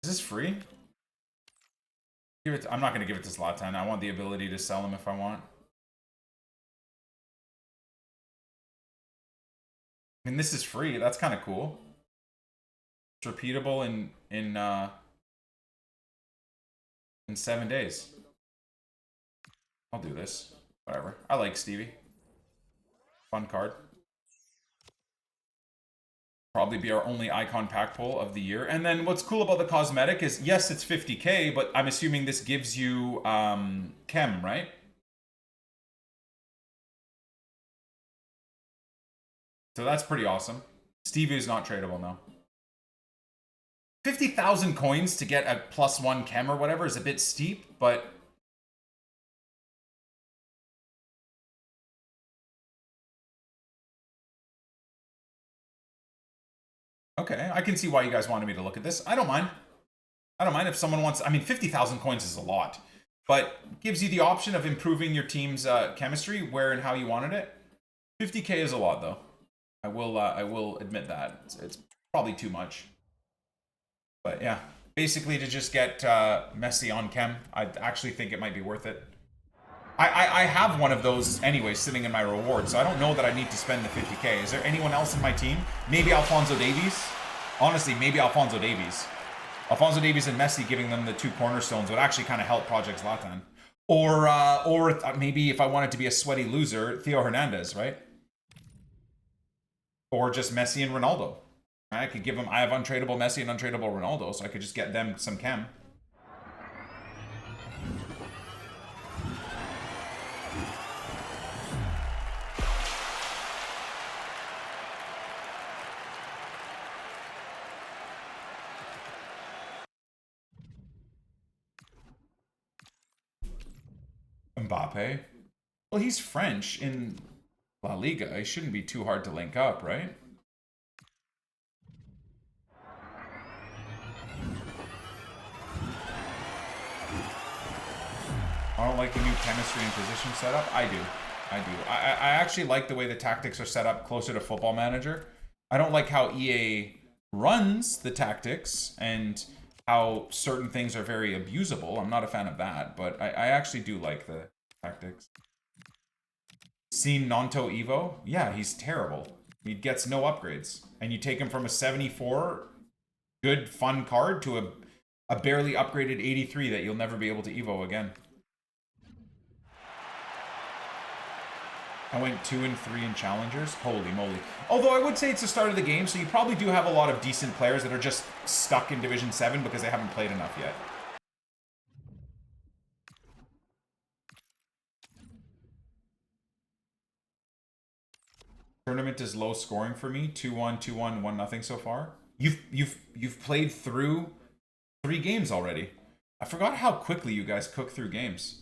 Is this free? Give it. I'm not gonna give it to Zlatan. I want the ability to sell him if I want. I mean, this is free. That's kind of cool. It's repeatable in 7 days. I'll do this. Whatever. I like Stevie. Fun card. Probably be our only icon pack pull of the year. And then what's cool about the cosmetic is, yes, it's 50k, but I'm assuming this gives you chem, right? So that's pretty awesome. Stevie is not tradable now. 50,000 coins to get a +1 chem or whatever is a bit steep, but okay, I can see why you guys wanted me to look at this. I don't mind. I don't mind if someone wants... I mean, 50,000 coins is a lot, but gives you the option of improving your team's chemistry where and how you wanted it. 50k is a lot, though. I will admit that. It's probably too much. But yeah, basically to just get Messi on chem, I actually think it might be worth it. I have one of those anyway sitting in my reward, so I don't know that I need to spend the 50k. Is there anyone else in my team? Maybe Alphonso Davies? Honestly, maybe Alphonso Davies. Alphonso Davies and Messi giving them the 2 cornerstones would actually kind of help Project Zlatan. Or maybe if I wanted to be a sweaty loser, Theo Hernandez, right? Or just Messi and Ronaldo. I could give them... I have untradeable Messi and untradeable Ronaldo, so I could just get them some chem. Mbappe? Well, he's French in La Liga. He shouldn't be too hard to link up, right? I don't like the new chemistry and position setup. I do. I actually like the way the tactics are set up closer to Football Manager. I don't like how EA runs the tactics and how certain things are very abusable. I'm not a fan of that, but I actually do like the tactics. Seen Nanto Evo? Yeah, he's terrible. He gets no upgrades. And you take him from a 74 good, fun card to a barely upgraded 83 that you'll never be able to Evo again. I went 2 and 3 in challengers. Holy moly. Although I would say it's the start of the game, so you probably do have a lot of decent players that are just stuck in Division 7 because they haven't played enough yet. Tournament is low scoring for me. 2-1, 2-1, 1-0 so far. You've played through 3 games already. I forgot how quickly you guys cook through games.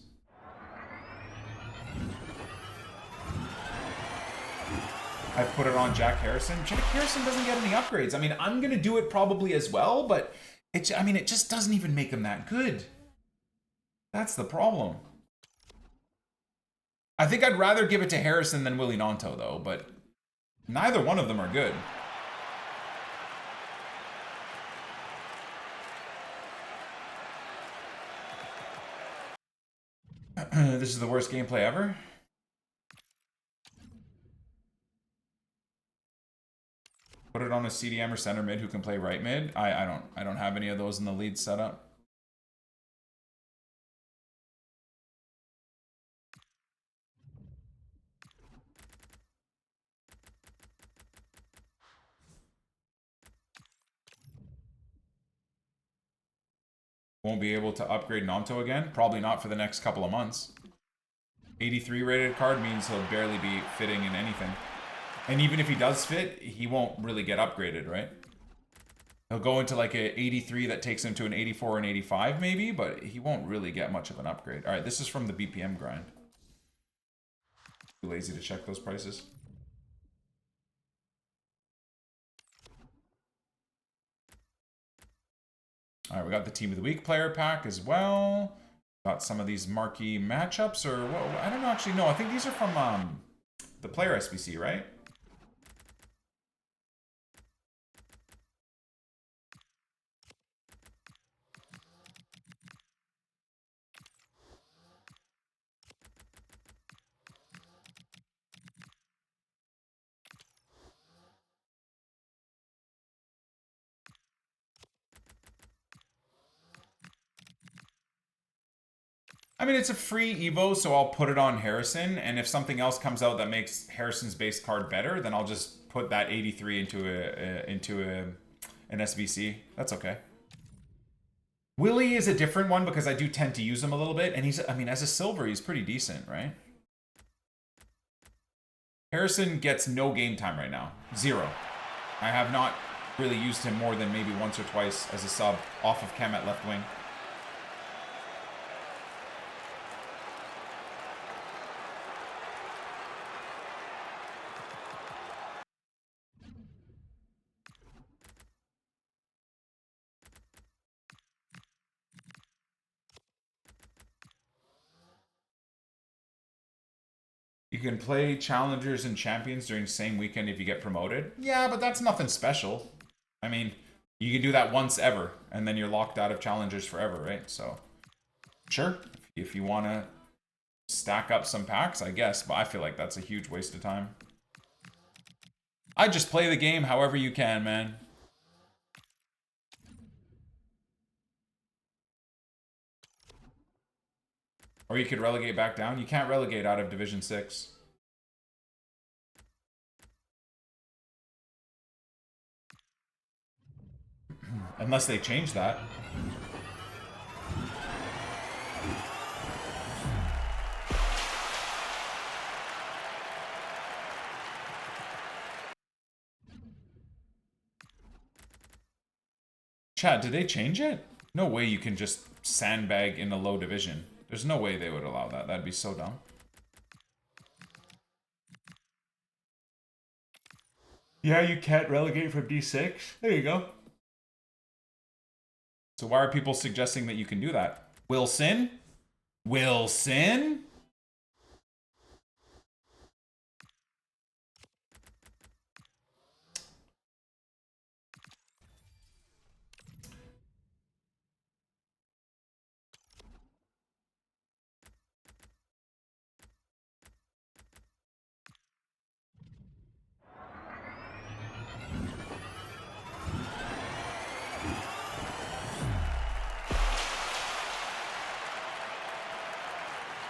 I put it on Jack Harrison. Jack Harrison doesn't get any upgrades. I mean, I'm going to do it probably as well, but it just doesn't even make him that good. That's the problem. I think I'd rather give it to Harrison than Willie Nanto, though, but neither one of them are good. This is the worst gameplay ever. Put it on a CDM or center mid who can play right mid. I don't have any of those in the lead setup. Won't be able to upgrade Nanto again? Probably not for the next couple of months. 83 rated card means he'll barely be fitting in anything. And even if he does fit, he won't really get upgraded, right? He'll go into like a 83 that takes him to an 84 and 85 maybe, but he won't really get much of an upgrade. All right, this is from the BPM grind. Too lazy to check those prices. All right, we got the Team of the Week player pack as well. Got some of these marquee matchups, or what? I don't know, actually. No, I think these are from the player SBC, right? I mean, it's a free Evo, so I'll put it on Harrison, and if something else comes out that makes Harrison's base card better, then I'll just put that 83 into an SBC. That's okay. Willie is a different one because I do tend to use him a little bit, and I mean, as a silver, he's pretty decent, right? Harrison gets no game time right now. 0. I have not really used him more than maybe once or twice as a sub off of Chem at left wing. You can play challengers and champions during the same weekend if you get promoted. Yeah, but that's nothing special. I mean, you can do that once ever, and then you're locked out of challengers forever, right? So, sure, if you want to stack up some packs, I guess, but I feel like that's a huge waste of time. I just play the game however you can, man. Or you could relegate back down. You can't relegate out of Division 6. Unless they change that. Chad, did they change it? No way you can just sandbag in a low division. There's no way they would allow that. That'd be so dumb. Yeah, you can't relegate from D6. There you go. So why are people suggesting that you can do that? Wilson? Wilson?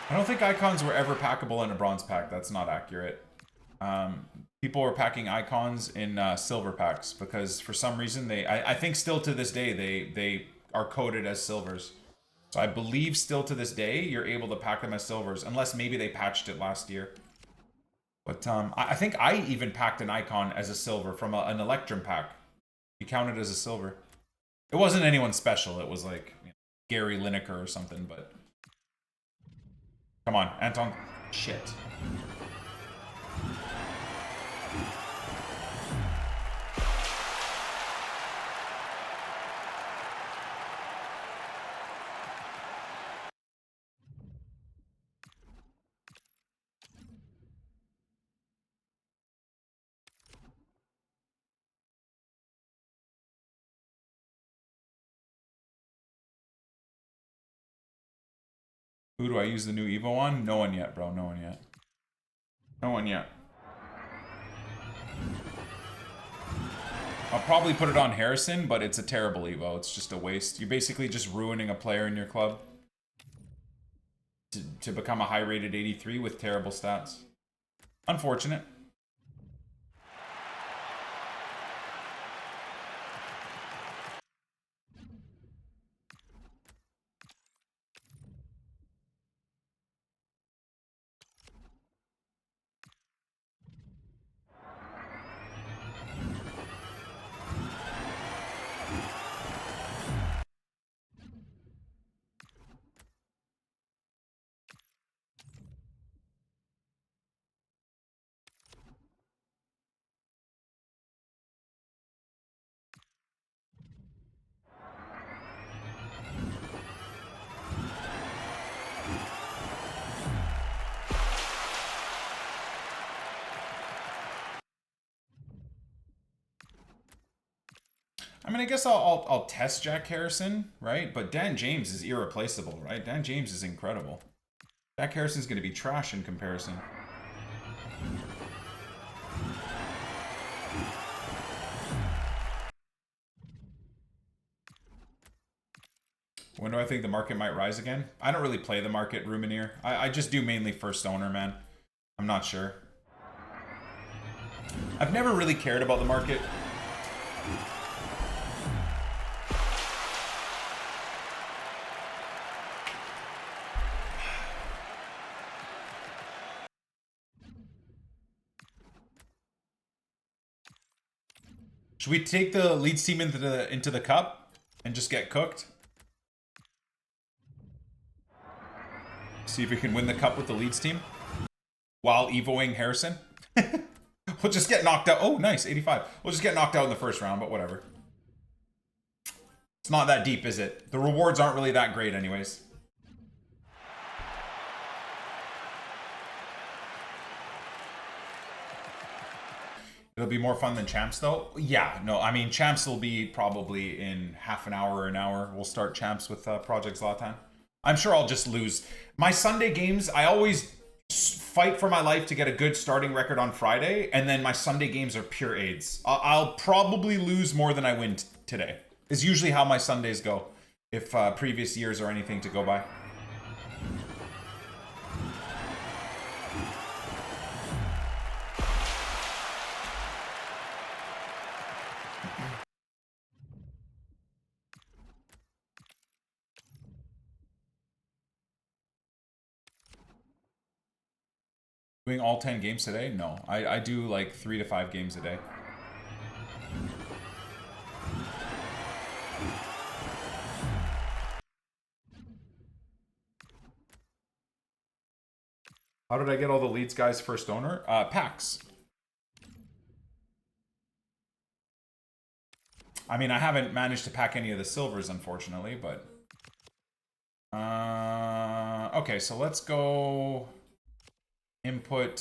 I don't think icons were ever packable in a bronze pack. That's not accurate. People were packing icons in silver packs because for some reason I think still to this day they are coded as silvers. So I believe still to this day you're able to pack them as silvers unless maybe they patched it last year. But I think I even packed an icon as a silver from an Electrum pack. He counted as a silver. It wasn't anyone special. It was like Gary Lineker or something, but. Come on, Anton. Shit. Who do I use the new EVO on? No one yet, bro. No one yet. No one yet. I'll probably put it on Harrison, but it's a terrible Evo. It's just a waste. You're basically just ruining a player in your club to become a high-rated 83 with terrible stats. Unfortunate. I mean, I guess I'll test Jack Harrison, right? But Dan James is irreplaceable, right? Dan James is incredible. Jack Harrison's going to be trash in comparison. When do I think the market might rise again? I don't really play the market, Rumineer. I just do mainly first owner, man. I'm not sure. I've never really cared about the market. Should we take the Leeds team into the cup and just get cooked? See if we can win the cup with the Leeds team while evoing Harrison. We'll just get knocked out. Oh, nice, 85. We'll just get knocked out in the first round, but whatever. It's not that deep, is it? The rewards aren't really that great anyways. It'll be more fun than Champs, though. Yeah, no, I mean, Champs will be probably in half an hour or an hour. We'll start Champs with Project Zlatan. I'm sure I'll just lose. My Sunday games, I always fight for my life to get a good starting record on Friday, and then my Sunday games are pure AIDS. I'll probably lose more than I win today. Is usually how my Sundays go, if previous years are anything to go by. Doing all 10 games today? No. I do like 3 to 5 games a day. How did I get all the Leeds guys first owner? Packs. I mean, I haven't managed to pack any of the silvers, unfortunately, but... okay, so let's go... Input...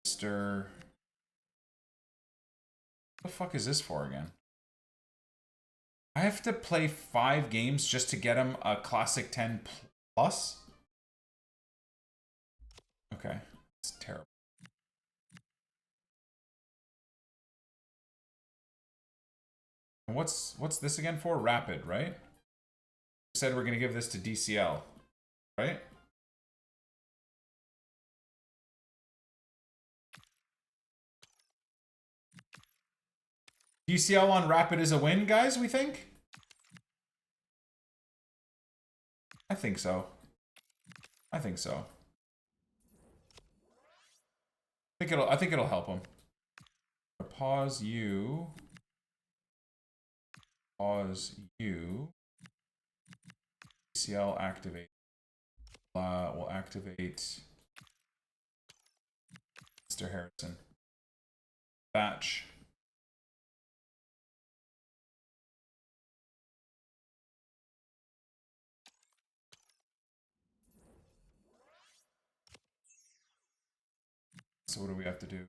Mr... What the fuck is this for again? I have to play 5 games just to get him a Classic 10 plus? Okay, it's terrible. And what's this again for? Rapid, right? We said we're gonna give this to DCL, right? DCL on Rapid is a win, guys, we think? I think so. I think so. I think it'll help him. Pause you. Pause you. DCL activate. We'll activate Mr. Harrison. Batch. So what do we have to do?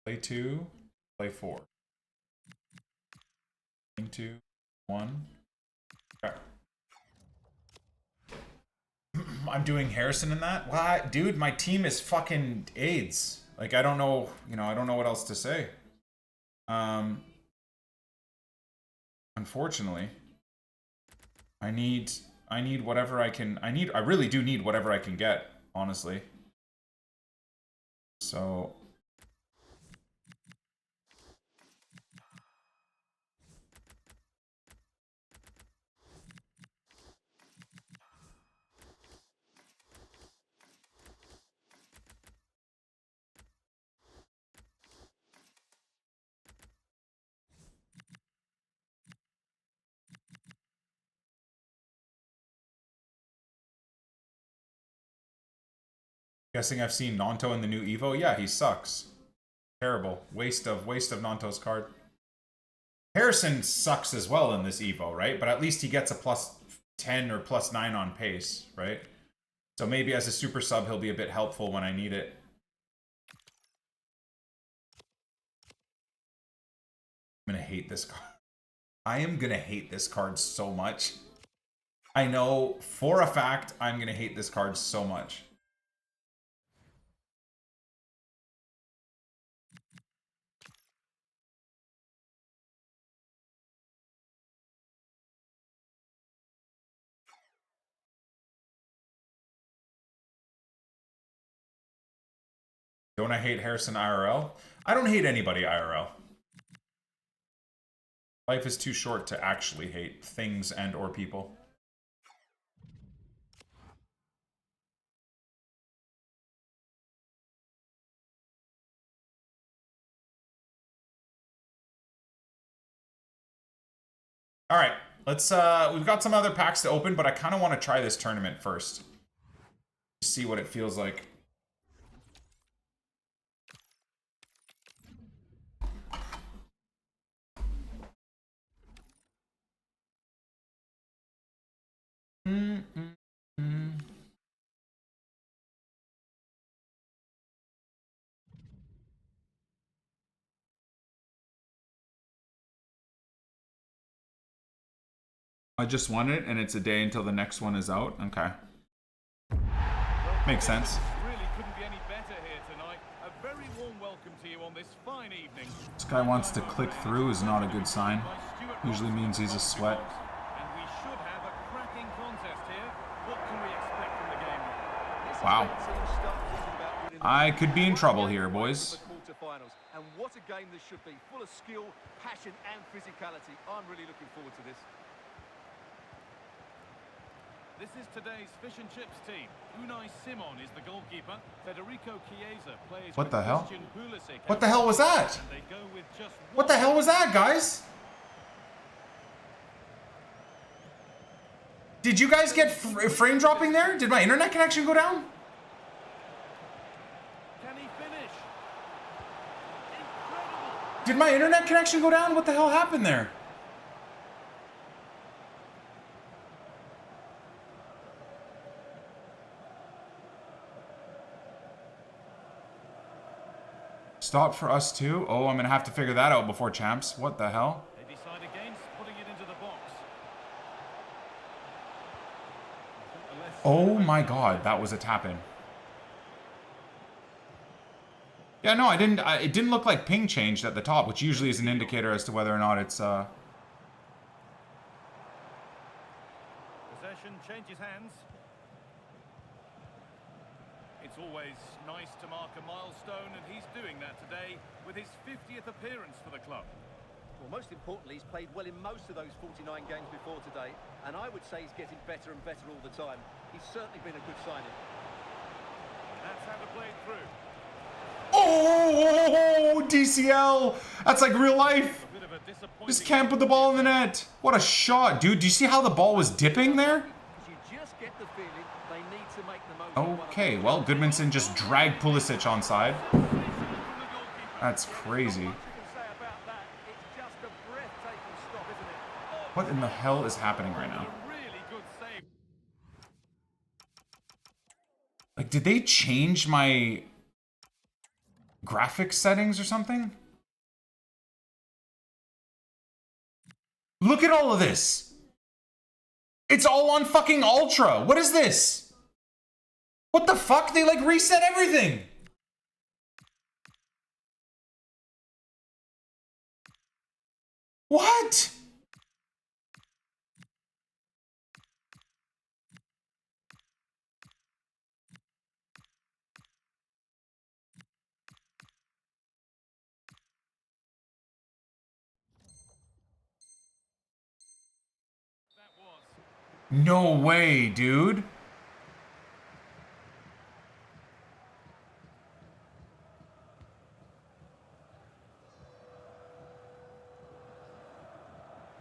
Play 2, play 4. Play 2, 1. Okay. I'm doing Harrison in that? Well, dude, my team is fucking AIDS. Like, I don't know, I don't know what else to say. Unfortunately, I need whatever I can. I really do need whatever I can get, honestly. So guessing I've seen Nanto in the new Evo. Yeah, he sucks. Terrible. Waste of Nanto's card. Harrison sucks as well in this Evo, right? But at least he gets a +10 or +9 on pace, right? So maybe as a super sub, he'll be a bit helpful when I need it. I'm gonna hate this card. I am gonna hate this card so much. I know for a fact I'm gonna hate this card so much. Don't I hate Harrison IRL? I don't hate anybody IRL. Life is too short to actually hate things and or people. All right, let's we've got some other packs to open, but I kind of want to try this tournament first. See what it feels like. I just won it, and it's a day until the next one is out. Okay. Makes sense. Really couldn't be any better here tonight. A very warm welcome to you on this fine evening. This guy wants to click through is not a good sign. Usually means he's a sweat. And we should have a cracking contest here. What can we expect from the game? Wow. I could be in trouble here, boys. And what a game this should be. Full of skill, passion and physicality. I'm really looking forward to this. This is today's fish and chips team. Unai Simon is the goalkeeper. Federico Chiesa plays. What the hell? Christian Pulisic. What the hell was that? And they go with just What the hell was that, guys? Did you guys get frame dropping there? Did my internet connection go down? Can he finish? Incredible. Did my internet connection go down? What the hell happened there? Stop for us too? Oh, I'm gonna have to figure that out before champs. What the hell? They decide against putting it into the box. Oh my god, that was a tap-in. Yeah, no, I didn't. It didn't look like ping changed at the top, which usually is an indicator as to whether or not it's Possession changes hands. It's always nice to mark a milestone, and he's doing that today with his 50th appearance for the club. Well, most importantly, he's played well in most of those 49 games before today, and I would say he's getting better and better all the time. He's certainly been a good signing. That's how to play it through. Oh, DCL! That's like real life! A bit of a disappointing. Just can't put the ball in the net. What a shot, dude. Do you see how the ball was dipping there? You just get the feeling they need to make the most. Okay, well, Goodmanson just dragged Pulisic onside. That's crazy. What in the hell is happening right now? Really good save. Like, did they change my graphics settings or something? Look at all of this. It's all on fucking Ultra. What is this? What the fuck? They like reset everything. What? That was. No way, dude.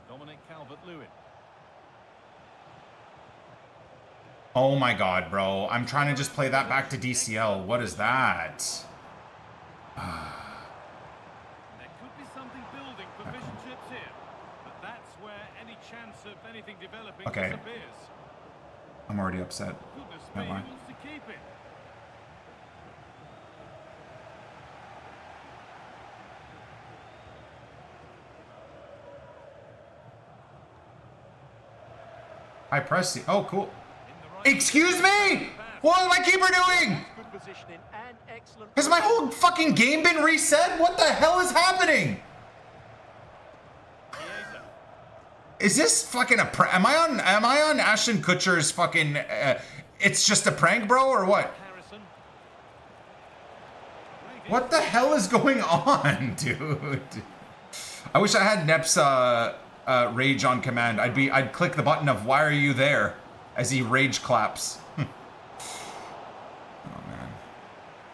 Dominic Calvert-Lewin. Oh my god, bro. I'm trying to just play that back to DCL. What is that? There could be something building for fish and chips here, but that's where any chance of anything developing disappears. I'm already upset. Goodness me, Never he mind. wants to keep it. I press the... Oh, cool. In the right Excuse me! What is my keeper doing? Good positioning and excellent. Has my whole fucking game been reset? What the hell is happening? Chiesa. Is this fucking a prank? Am I on Ashton Kutcher's fucking it's just a prank, bro, or what? Harrison. What the hell is going on, dude? I wish I had Nep's rage on command. I'd click the button of why are you there as he rage claps. Oh man.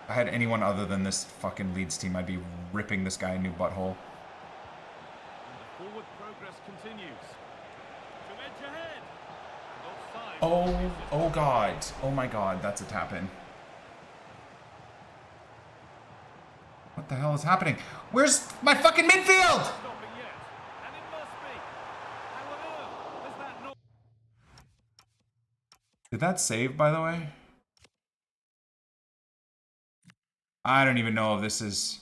If I had anyone other than this fucking Leeds team, I'd be ripping this guy a new butthole. And the forward progress continues. To edge ahead. And offside. Oh god. Oh my god, that's a tap in. What the hell is happening? Where's my fucking midfield? Stopping yet. And it must be. How on earth has that not... Did that save, by the way? I don't even know if this is...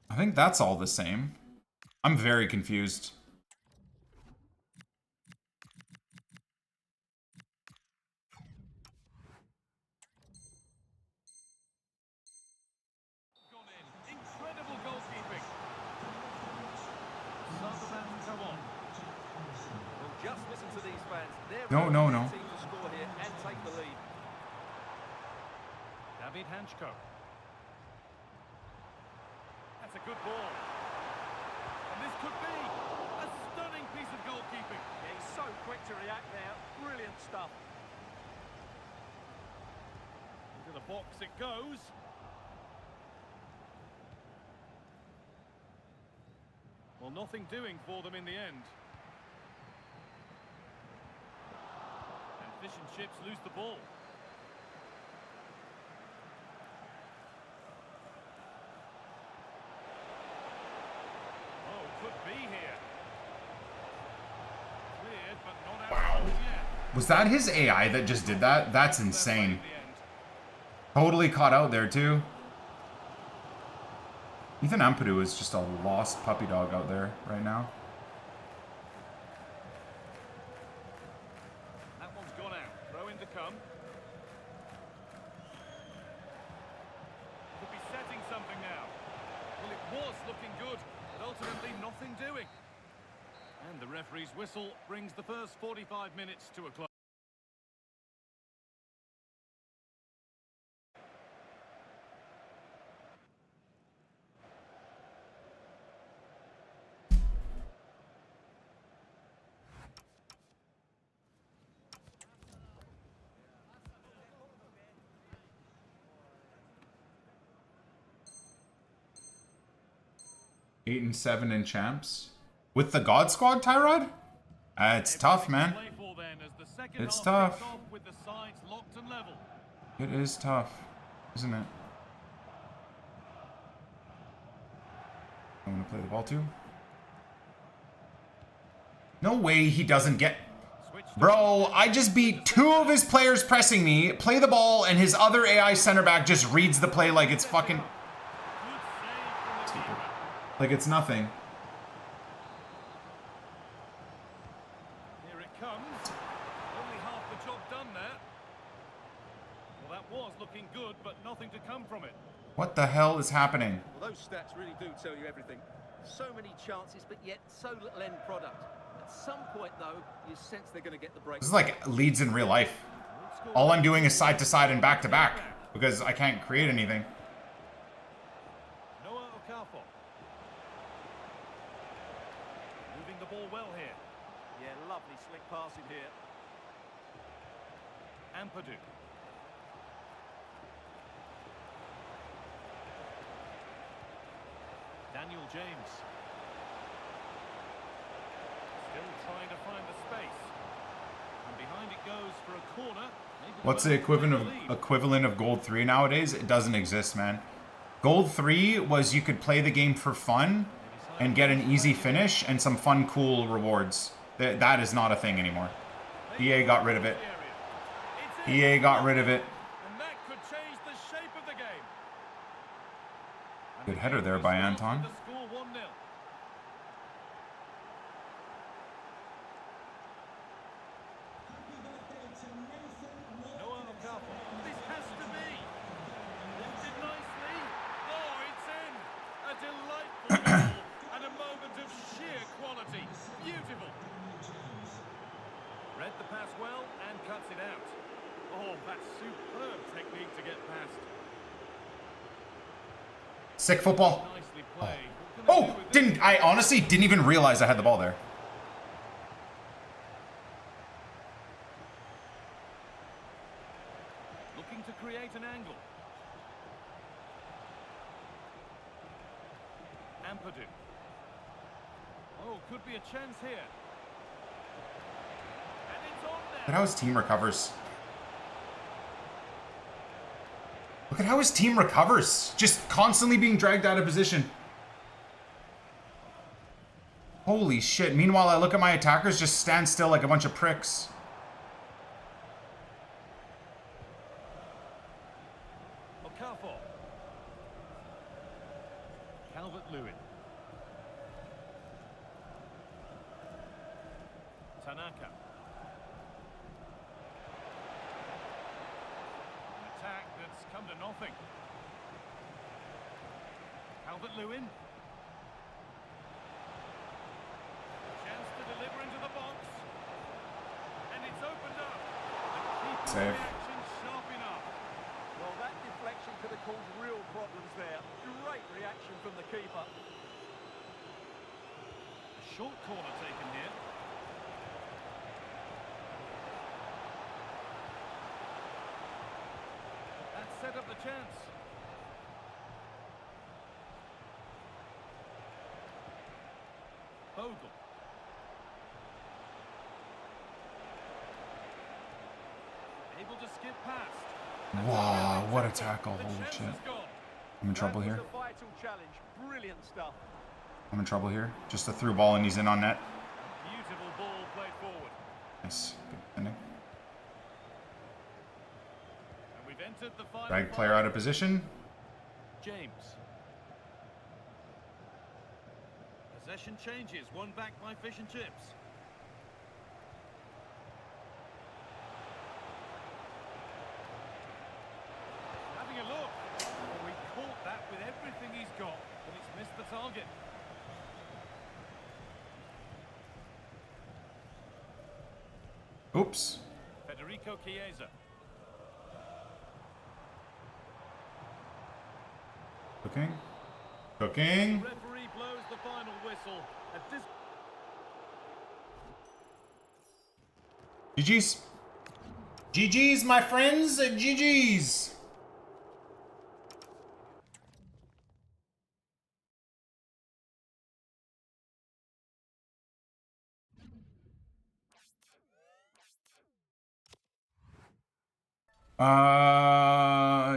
I think that's all the same. I'm very confused. Gone in. Incredible goalkeeping. Sunderland come on. Well, just listen to these fans. They're No. team to score here and take the lead. David Hanchko. That's a good ball. And this could be a stunning piece of goalkeeping. Yeah, he's so quick to react there. Brilliant stuff. Into the box it goes. Well, nothing doing for them in the end. And fish and chips lose the ball. Oh, could be here. Cleared, but not out yet. Was that his AI that just did that? That's insane. In the end. Totally caught out there, too. Ethan Ampadu is just a lost puppy dog out there right now. That one's gone out. Throw in to come. Could be setting something now. Well, it was looking good, but ultimately nothing doing. And the referee's whistle brings the first 45 minutes to a close. Eight and 7 in champs. With the God Squad, Tyrod? It's tough, man. Play for then as the second It's half tough. kicks off with the sides locked and level. It is tough, isn't it? I'm gonna play the ball too. No way he doesn't get... Switch to Bro, I just beat 2 of his players pressing me, play the ball, and his other AI center back just reads the play like it's fucking... good save from the keeper. Like it's nothing. Here it comes. Only half the job done there. hell is happening? Well, those stats really do tell you everything. So many chances, but yet so little end product. At some point, though, you sense they're going to get the break. This is like Leeds in real life. All I'm doing is side to side and back to back because I can't create anything. Moving the ball well here. Yeah, lovely slick passing here. Ampadu. Daniel James. Still trying to find the space. And behind it goes for a corner. What's the equivalent of Gold 3 nowadays? It doesn't exist, man. Gold 3 was you could play the game for fun and get an easy finish and some fun, cool rewards. That is not a thing anymore. EA got rid of it. EA got rid of it. And that could change the shape of the game. Good header there by Anton. The score 1-0. Noah Okafor. This has to be. Lifted nicely. Oh, it's in. A delightful goal and a moment of sheer quality. Beautiful. Read the pass well and cuts it out. Oh, that's superb technique to get past. Sick football. Nicely played. What can they do with this? I honestly didn't even realize I had the ball there. Looking to create an angle. Ampadu. Oh, could be a chance here. And it's on Look there. at how his team recovers. Look at how his team recovers. Just constantly being dragged out of position. Holy shit. Meanwhile, I look at my attackers just stand still like a bunch of pricks. Okafor. Calvert-Lewin. Tanaka. An attack that's come to nothing. Calvert-Lewin. Chance to deliver into the box. And it's opened up. The keeper's Save. reaction sharp enough. Well, that deflection could have caused real problems there. Great reaction from the keeper. A short corner taken here. That set up the chance. Bogle. Able to skip past. Wow, what a tackle. The Holy chance shit. is gone. I'm in trouble here. That was a vital challenge. Brilliant stuff. I'm in trouble here. Just a through ball and he's in on net. Beautiful ball played forward. Nice. Good defending. And we've entered the final. Drag player out of position. James. Possession changes. One back by Fish and Chips. Having a look. Oh, he caught that with everything he's got, but it's missed the target. Oops. Federico Chiesa. Cooking. Cooking. Referee blows the final whistle. At this GG's. GG's, my friends. GG's.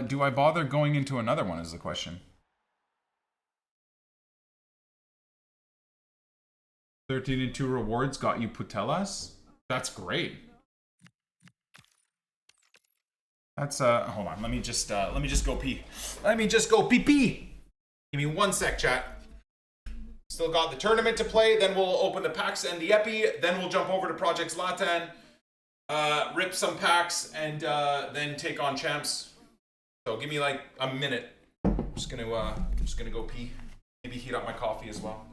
Do I bother going into another one is the question. 13 and 2 rewards got you Putellas. That's great. That's hold on, let me just go pee. Let me just go pee. Give me 1 sec, chat. Still got the tournament to play, then we'll open the packs and the epi, then we'll jump over to Project Zlatan, rip some packs, and then take on champs. So give me like a minute. I'm just gonna go pee. Maybe heat up my coffee as well.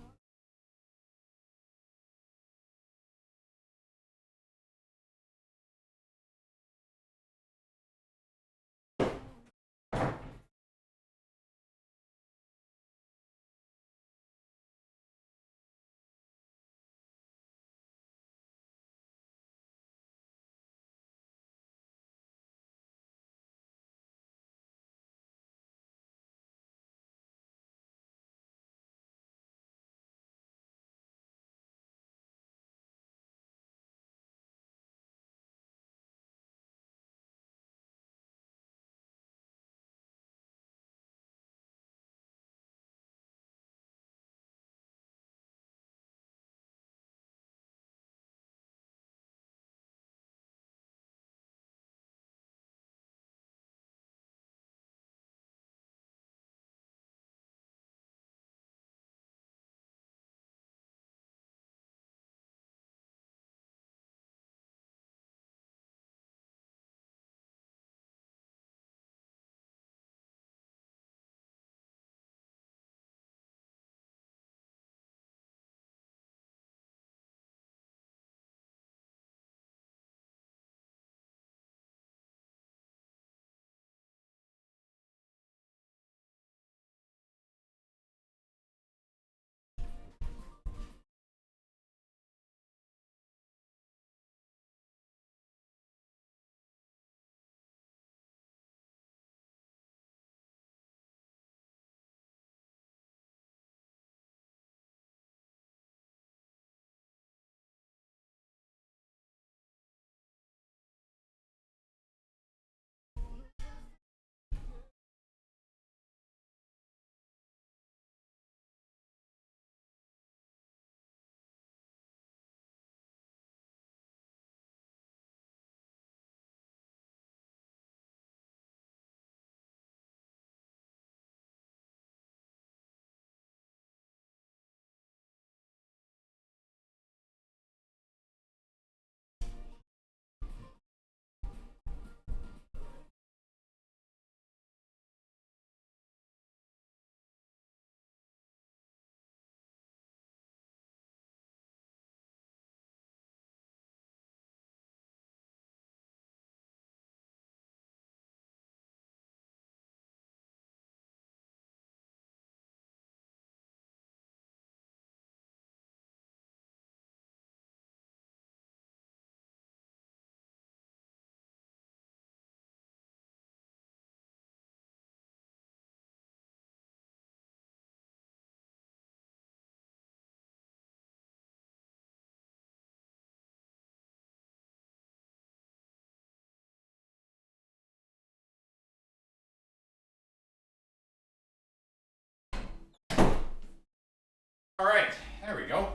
All right, there we go.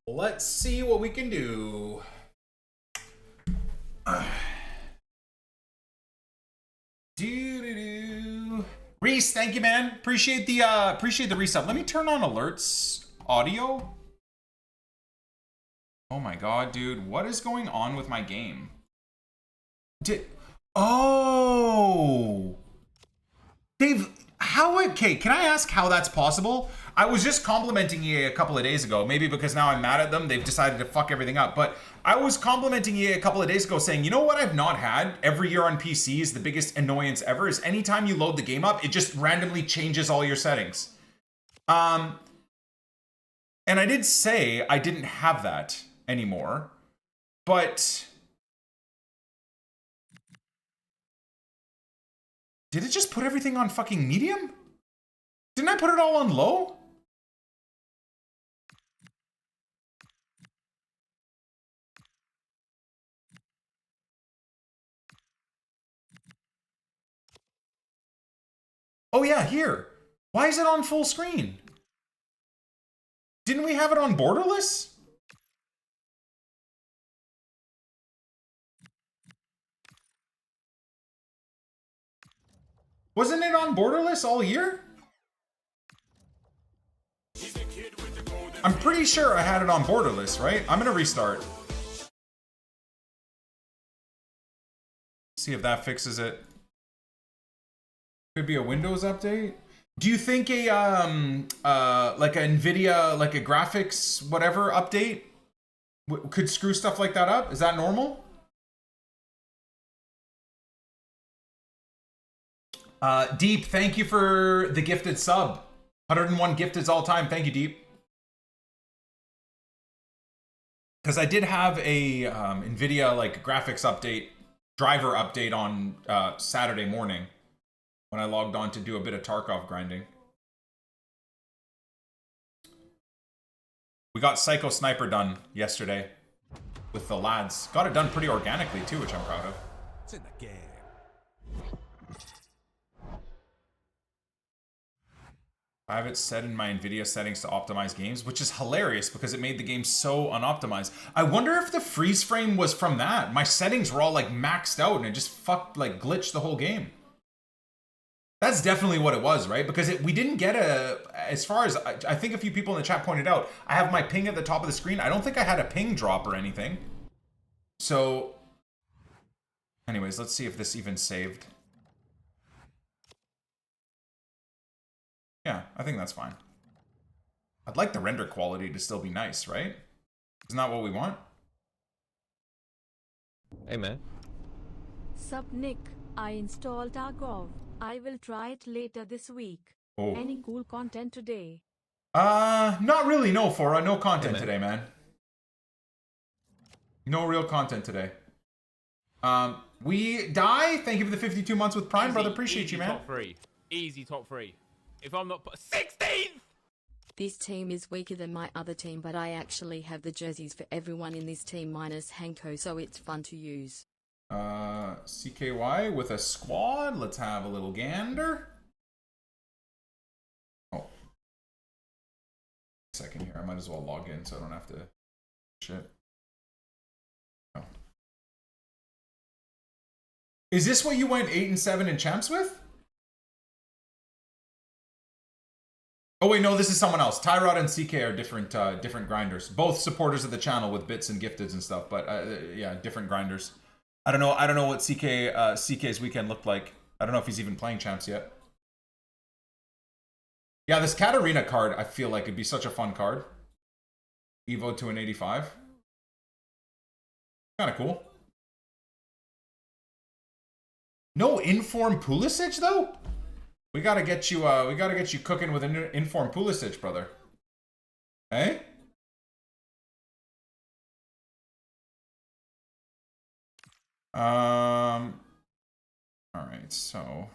Let's see what we can do. Reese, thank you, man. Appreciate the resub. Let me turn on alerts audio. Oh my god, dude, what is going on with my game? Oh, Dave, okay, can I ask how that's possible? I was just complimenting EA a couple of days ago, maybe because now I'm mad at them, they've decided to fuck everything up, but I was complimenting EA a couple of days ago saying, you know what I've not had every year on PC is the biggest annoyance ever, is anytime you load the game up, it just randomly changes all your settings. And I did say I didn't have that anymore, but did it just put everything on fucking medium? Didn't I put it all on low? Oh yeah, here. Why is it on full screen? Didn't we have it on borderless? Wasn't it on borderless all year? I'm pretty sure I had it on borderless, right? I'm gonna restart. See if that fixes it. Could be a Windows update. Do you think a like a NVIDIA, like a graphics whatever update could screw stuff like that up? Is that normal? Deep, thank you for the gifted sub. 101 gifteds all time. Thank you, Deep. Because I did have a NVIDIA like graphics update, driver update on Saturday morning when I logged on to do a bit of Tarkov grinding. We got Psycho Sniper done yesterday with the lads. Got it done pretty organically too, which I'm proud of. It's in the game. I have it set in my NVIDIA settings to optimize games, which is hilarious because it made the game so unoptimized. I wonder if the freeze frame was from that. My settings were all like maxed out and it just fucked, like glitched the whole game. That's definitely what it was, right? Because we didn't get as far as, I think a few people in the chat pointed out, I have my ping at the top of the screen. I don't think I had a ping drop or anything. So, anyways, let's see if this even saved. Yeah, I think that's fine. I'd like the render quality to still be nice, right? Isn't that what we want? Hey, man. Sup Nick, I installed Tarkov. I will try it later this week. Oh. Any cool content today? Not really, no, Fora. No content Hey, man. today, man. No real content today. We die. Thank you for the 52 months with Prime, brother. Appreciate you, man. Top three. Easy top three. If I'm not 16th! This team is weaker than my other team, but I actually have the jerseys for everyone in this team minus Hanko, so it's fun to use. CKY with a squad. Let's have a little gander. Oh. Second here. I might as well log in so I don't have to shit. Oh. Is this what you went 8 and 7 in champs with? Oh wait, no, this is someone else. Tyrod and CK are different different grinders. Both supporters of the channel with bits and gifteds and stuff, but yeah, different grinders. I don't know what CK's weekend looked like. I don't know if he's even playing champs yet. Yeah, this Katarina card, I feel like it'd be such a fun card. EVO to an 85. Kind of cool. No inform Pulisic though? We gotta get you cooking with an inform Pulisic, brother. Hey? All right, so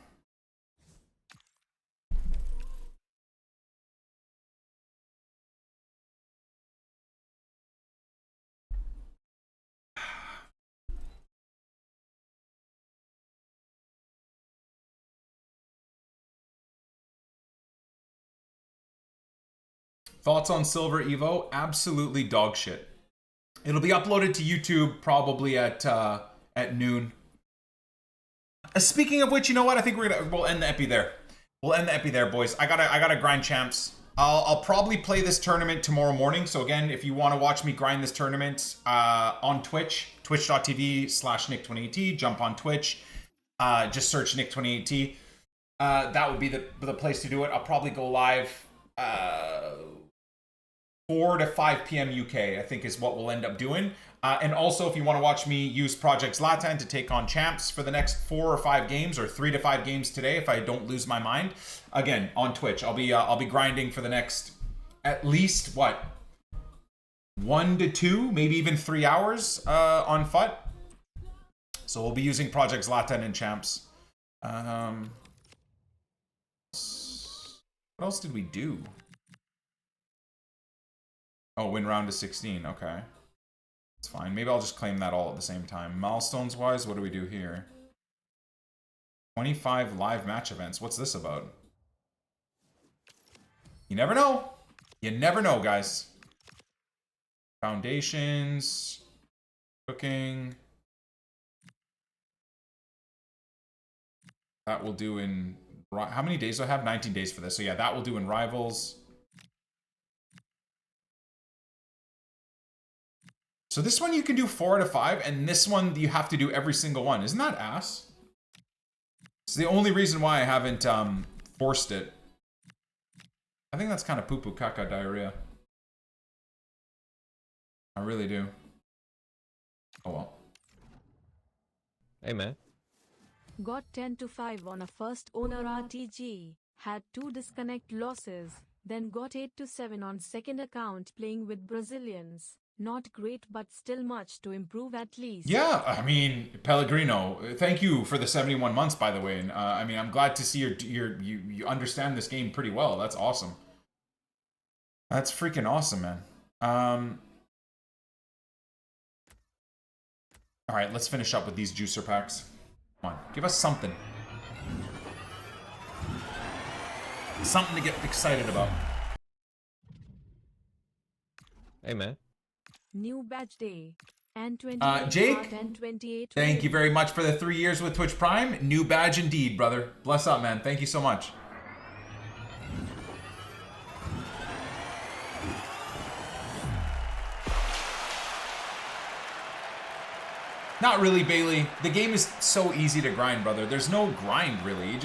thoughts on Silver Evo? Absolutely dog shit. It'll be uploaded to YouTube probably at noon. Speaking of which, you know what? I think we'll end the epi there. We'll end the epi there, boys. I gotta grind champs. I'll probably play this tournament tomorrow morning. So again, if you want to watch me grind this tournament on Twitch, twitch.tv/Nick28T, jump on Twitch. Just search Nick28T. That would be the place to do it. I'll probably go live 4 to 5 p.m. UK, I think is what we'll end up doing. And also, if you want to watch me use Project Zlatan to take on champs for the next 4 or 5 games, or 3 to 5 games today, if I don't lose my mind, again on Twitch, I'll be grinding for the next at least 1 to 2, maybe even 3 hours on FUT. So we'll be using Project Zlatan and champs. What else did we do? Oh, win round to 16. Okay. It's fine. Maybe I'll just claim that all at the same time. Milestones wise, what do we do here? 25 live match events. What's this about? You never know. You never know, guys. Foundations. Cooking. That will do in... How many days do I have? 19 days for this. So yeah, that will do in Rivals. So this one you can do 4 out of 5, and this one you have to do every single one. Isn't that ass? It's the only reason why I haven't forced it. I think that's kind of poo-poo caca diarrhea. I really do. Oh well. Hey, man. Got 10 to 5 on a first owner RTG. Had 2 disconnect losses. Then got 8 to 7 on second account playing with Brazilians. Not great, but still much to improve at least. Yeah, I mean, Pellegrino, thank you for the 71 months, by the way. And I mean, I'm glad to see you understand this game pretty well. That's awesome. That's freaking awesome, man. All right, let's finish up with these juicer packs. Come on, give us something. Something to get excited about. Hey, man. New badge day. And 28 Jake, and 28 thank you very much for the 3 years with Twitch Prime. New badge indeed, brother. Bless up, man. Thank you so much. Not really, Bailey. The game is so easy to grind, brother. There's no grind, really. You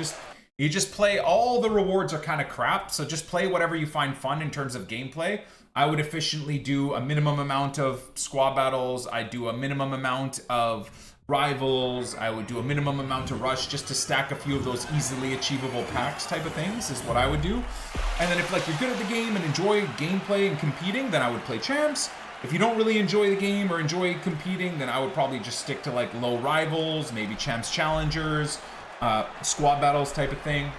just play. All the rewards are kind of crap, so just play whatever you find fun in terms of gameplay. I would efficiently do a minimum amount of squad battles. I do a minimum amount of rivals. I would do a minimum amount of rush just to stack a few of those easily achievable packs type of things is what I would do. And then if like you're good at the game and enjoy gameplay and competing, then I would play champs. If you don't really enjoy the game or enjoy competing, then I would probably just stick to like low rivals, maybe champs challengers, squad battles type of thing.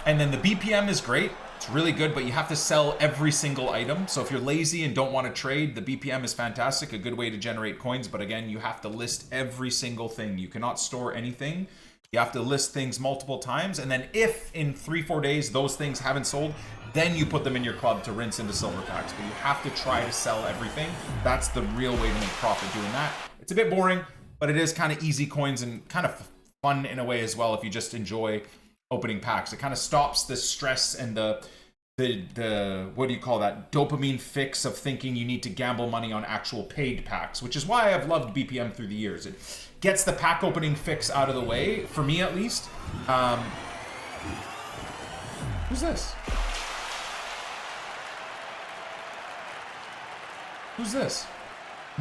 And then the BPM is great. It's really good, but you have to sell every single item. So if you're lazy and don't want to trade, the BPM is fantastic, a good way to generate coins. But again, you have to list every single thing. You cannot store anything. You have to list things multiple times. And then if in 3-4 days those things haven't sold, then you put them in your club to rinse into silver packs. But you have to try to sell everything. That's the real way to make profit doing that. It's a bit boring, but it is kind of easy coins and kind of fun in a way as well if you just enjoy opening packs. It kind of stops the stress and the what do you call that, dopamine fix of thinking you need to gamble money on actual paid packs, which is why I've loved BPM through the years. It gets the pack opening fix out of the way, for me at least. Who's this? Who's this?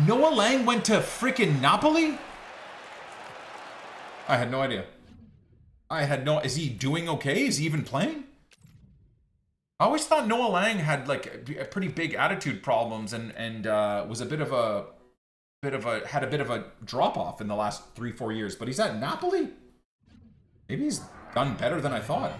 Noah Lang went to freaking Napoli? I had no idea. Is he doing okay? Is he even playing? I always thought Noah Lang had like a pretty big attitude problems and was had a bit of a drop off in the last 3-4 years, but he's at Napoli? Maybe he's done better than I thought.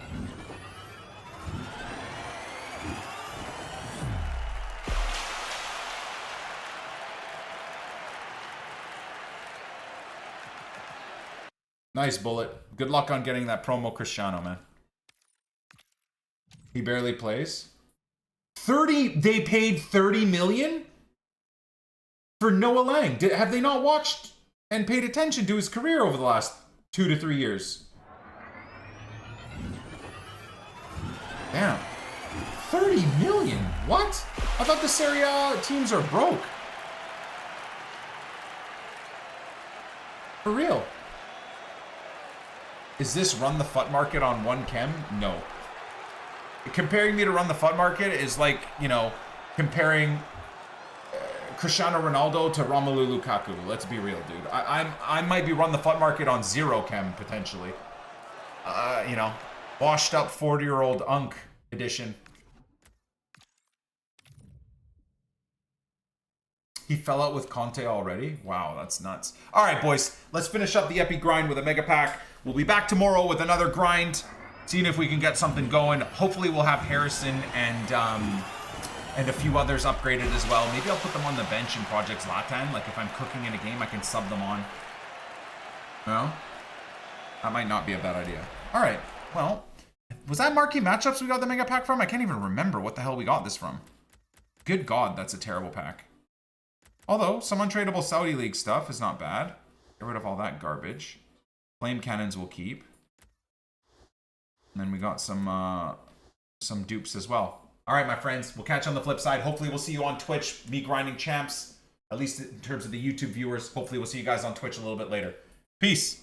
Nice bullet. Good luck on getting that promo Cristiano, man. He barely plays. 30, they paid 30 million for Noah Lang. Have they not watched and paid attention to his career over the last 2 to 3 years? Damn. 30 million? What? I thought the Serie A teams are broke. For real. Is this run the FUT market on one chem? No. Comparing me to run the FUT market is like, you know, comparing Cristiano Ronaldo to Romelu Lukaku. Let's be real, dude. I might be run the FUT market on 0 chem potentially. You know, washed up 40-year-old Unk edition. He fell out with Conte already? Wow, that's nuts. All right, boys, let's finish up the Epi grind with a mega pack. We'll be back tomorrow with another grind, seeing if we can get something going. Hopefully we'll have Harrison and a few others upgraded as well. Maybe I'll put them on the bench in Project Zlatan. Like if I'm cooking in a game, I can sub them on. No? That might not be a bad idea. All right, well, was that marquee matchups we got the mega pack from? I can't even remember what the hell we got this from. Good God, that's a terrible pack. Although, some untradeable Saudi League stuff is not bad. Get rid of all that garbage. Flame cannons we'll keep. And then we got some dupes as well. All right, my friends, we'll catch you on the flip side. Hopefully we'll see you on Twitch, me grinding champs, at least in terms of the YouTube viewers. Hopefully we'll see you guys on Twitch a little bit later. Peace.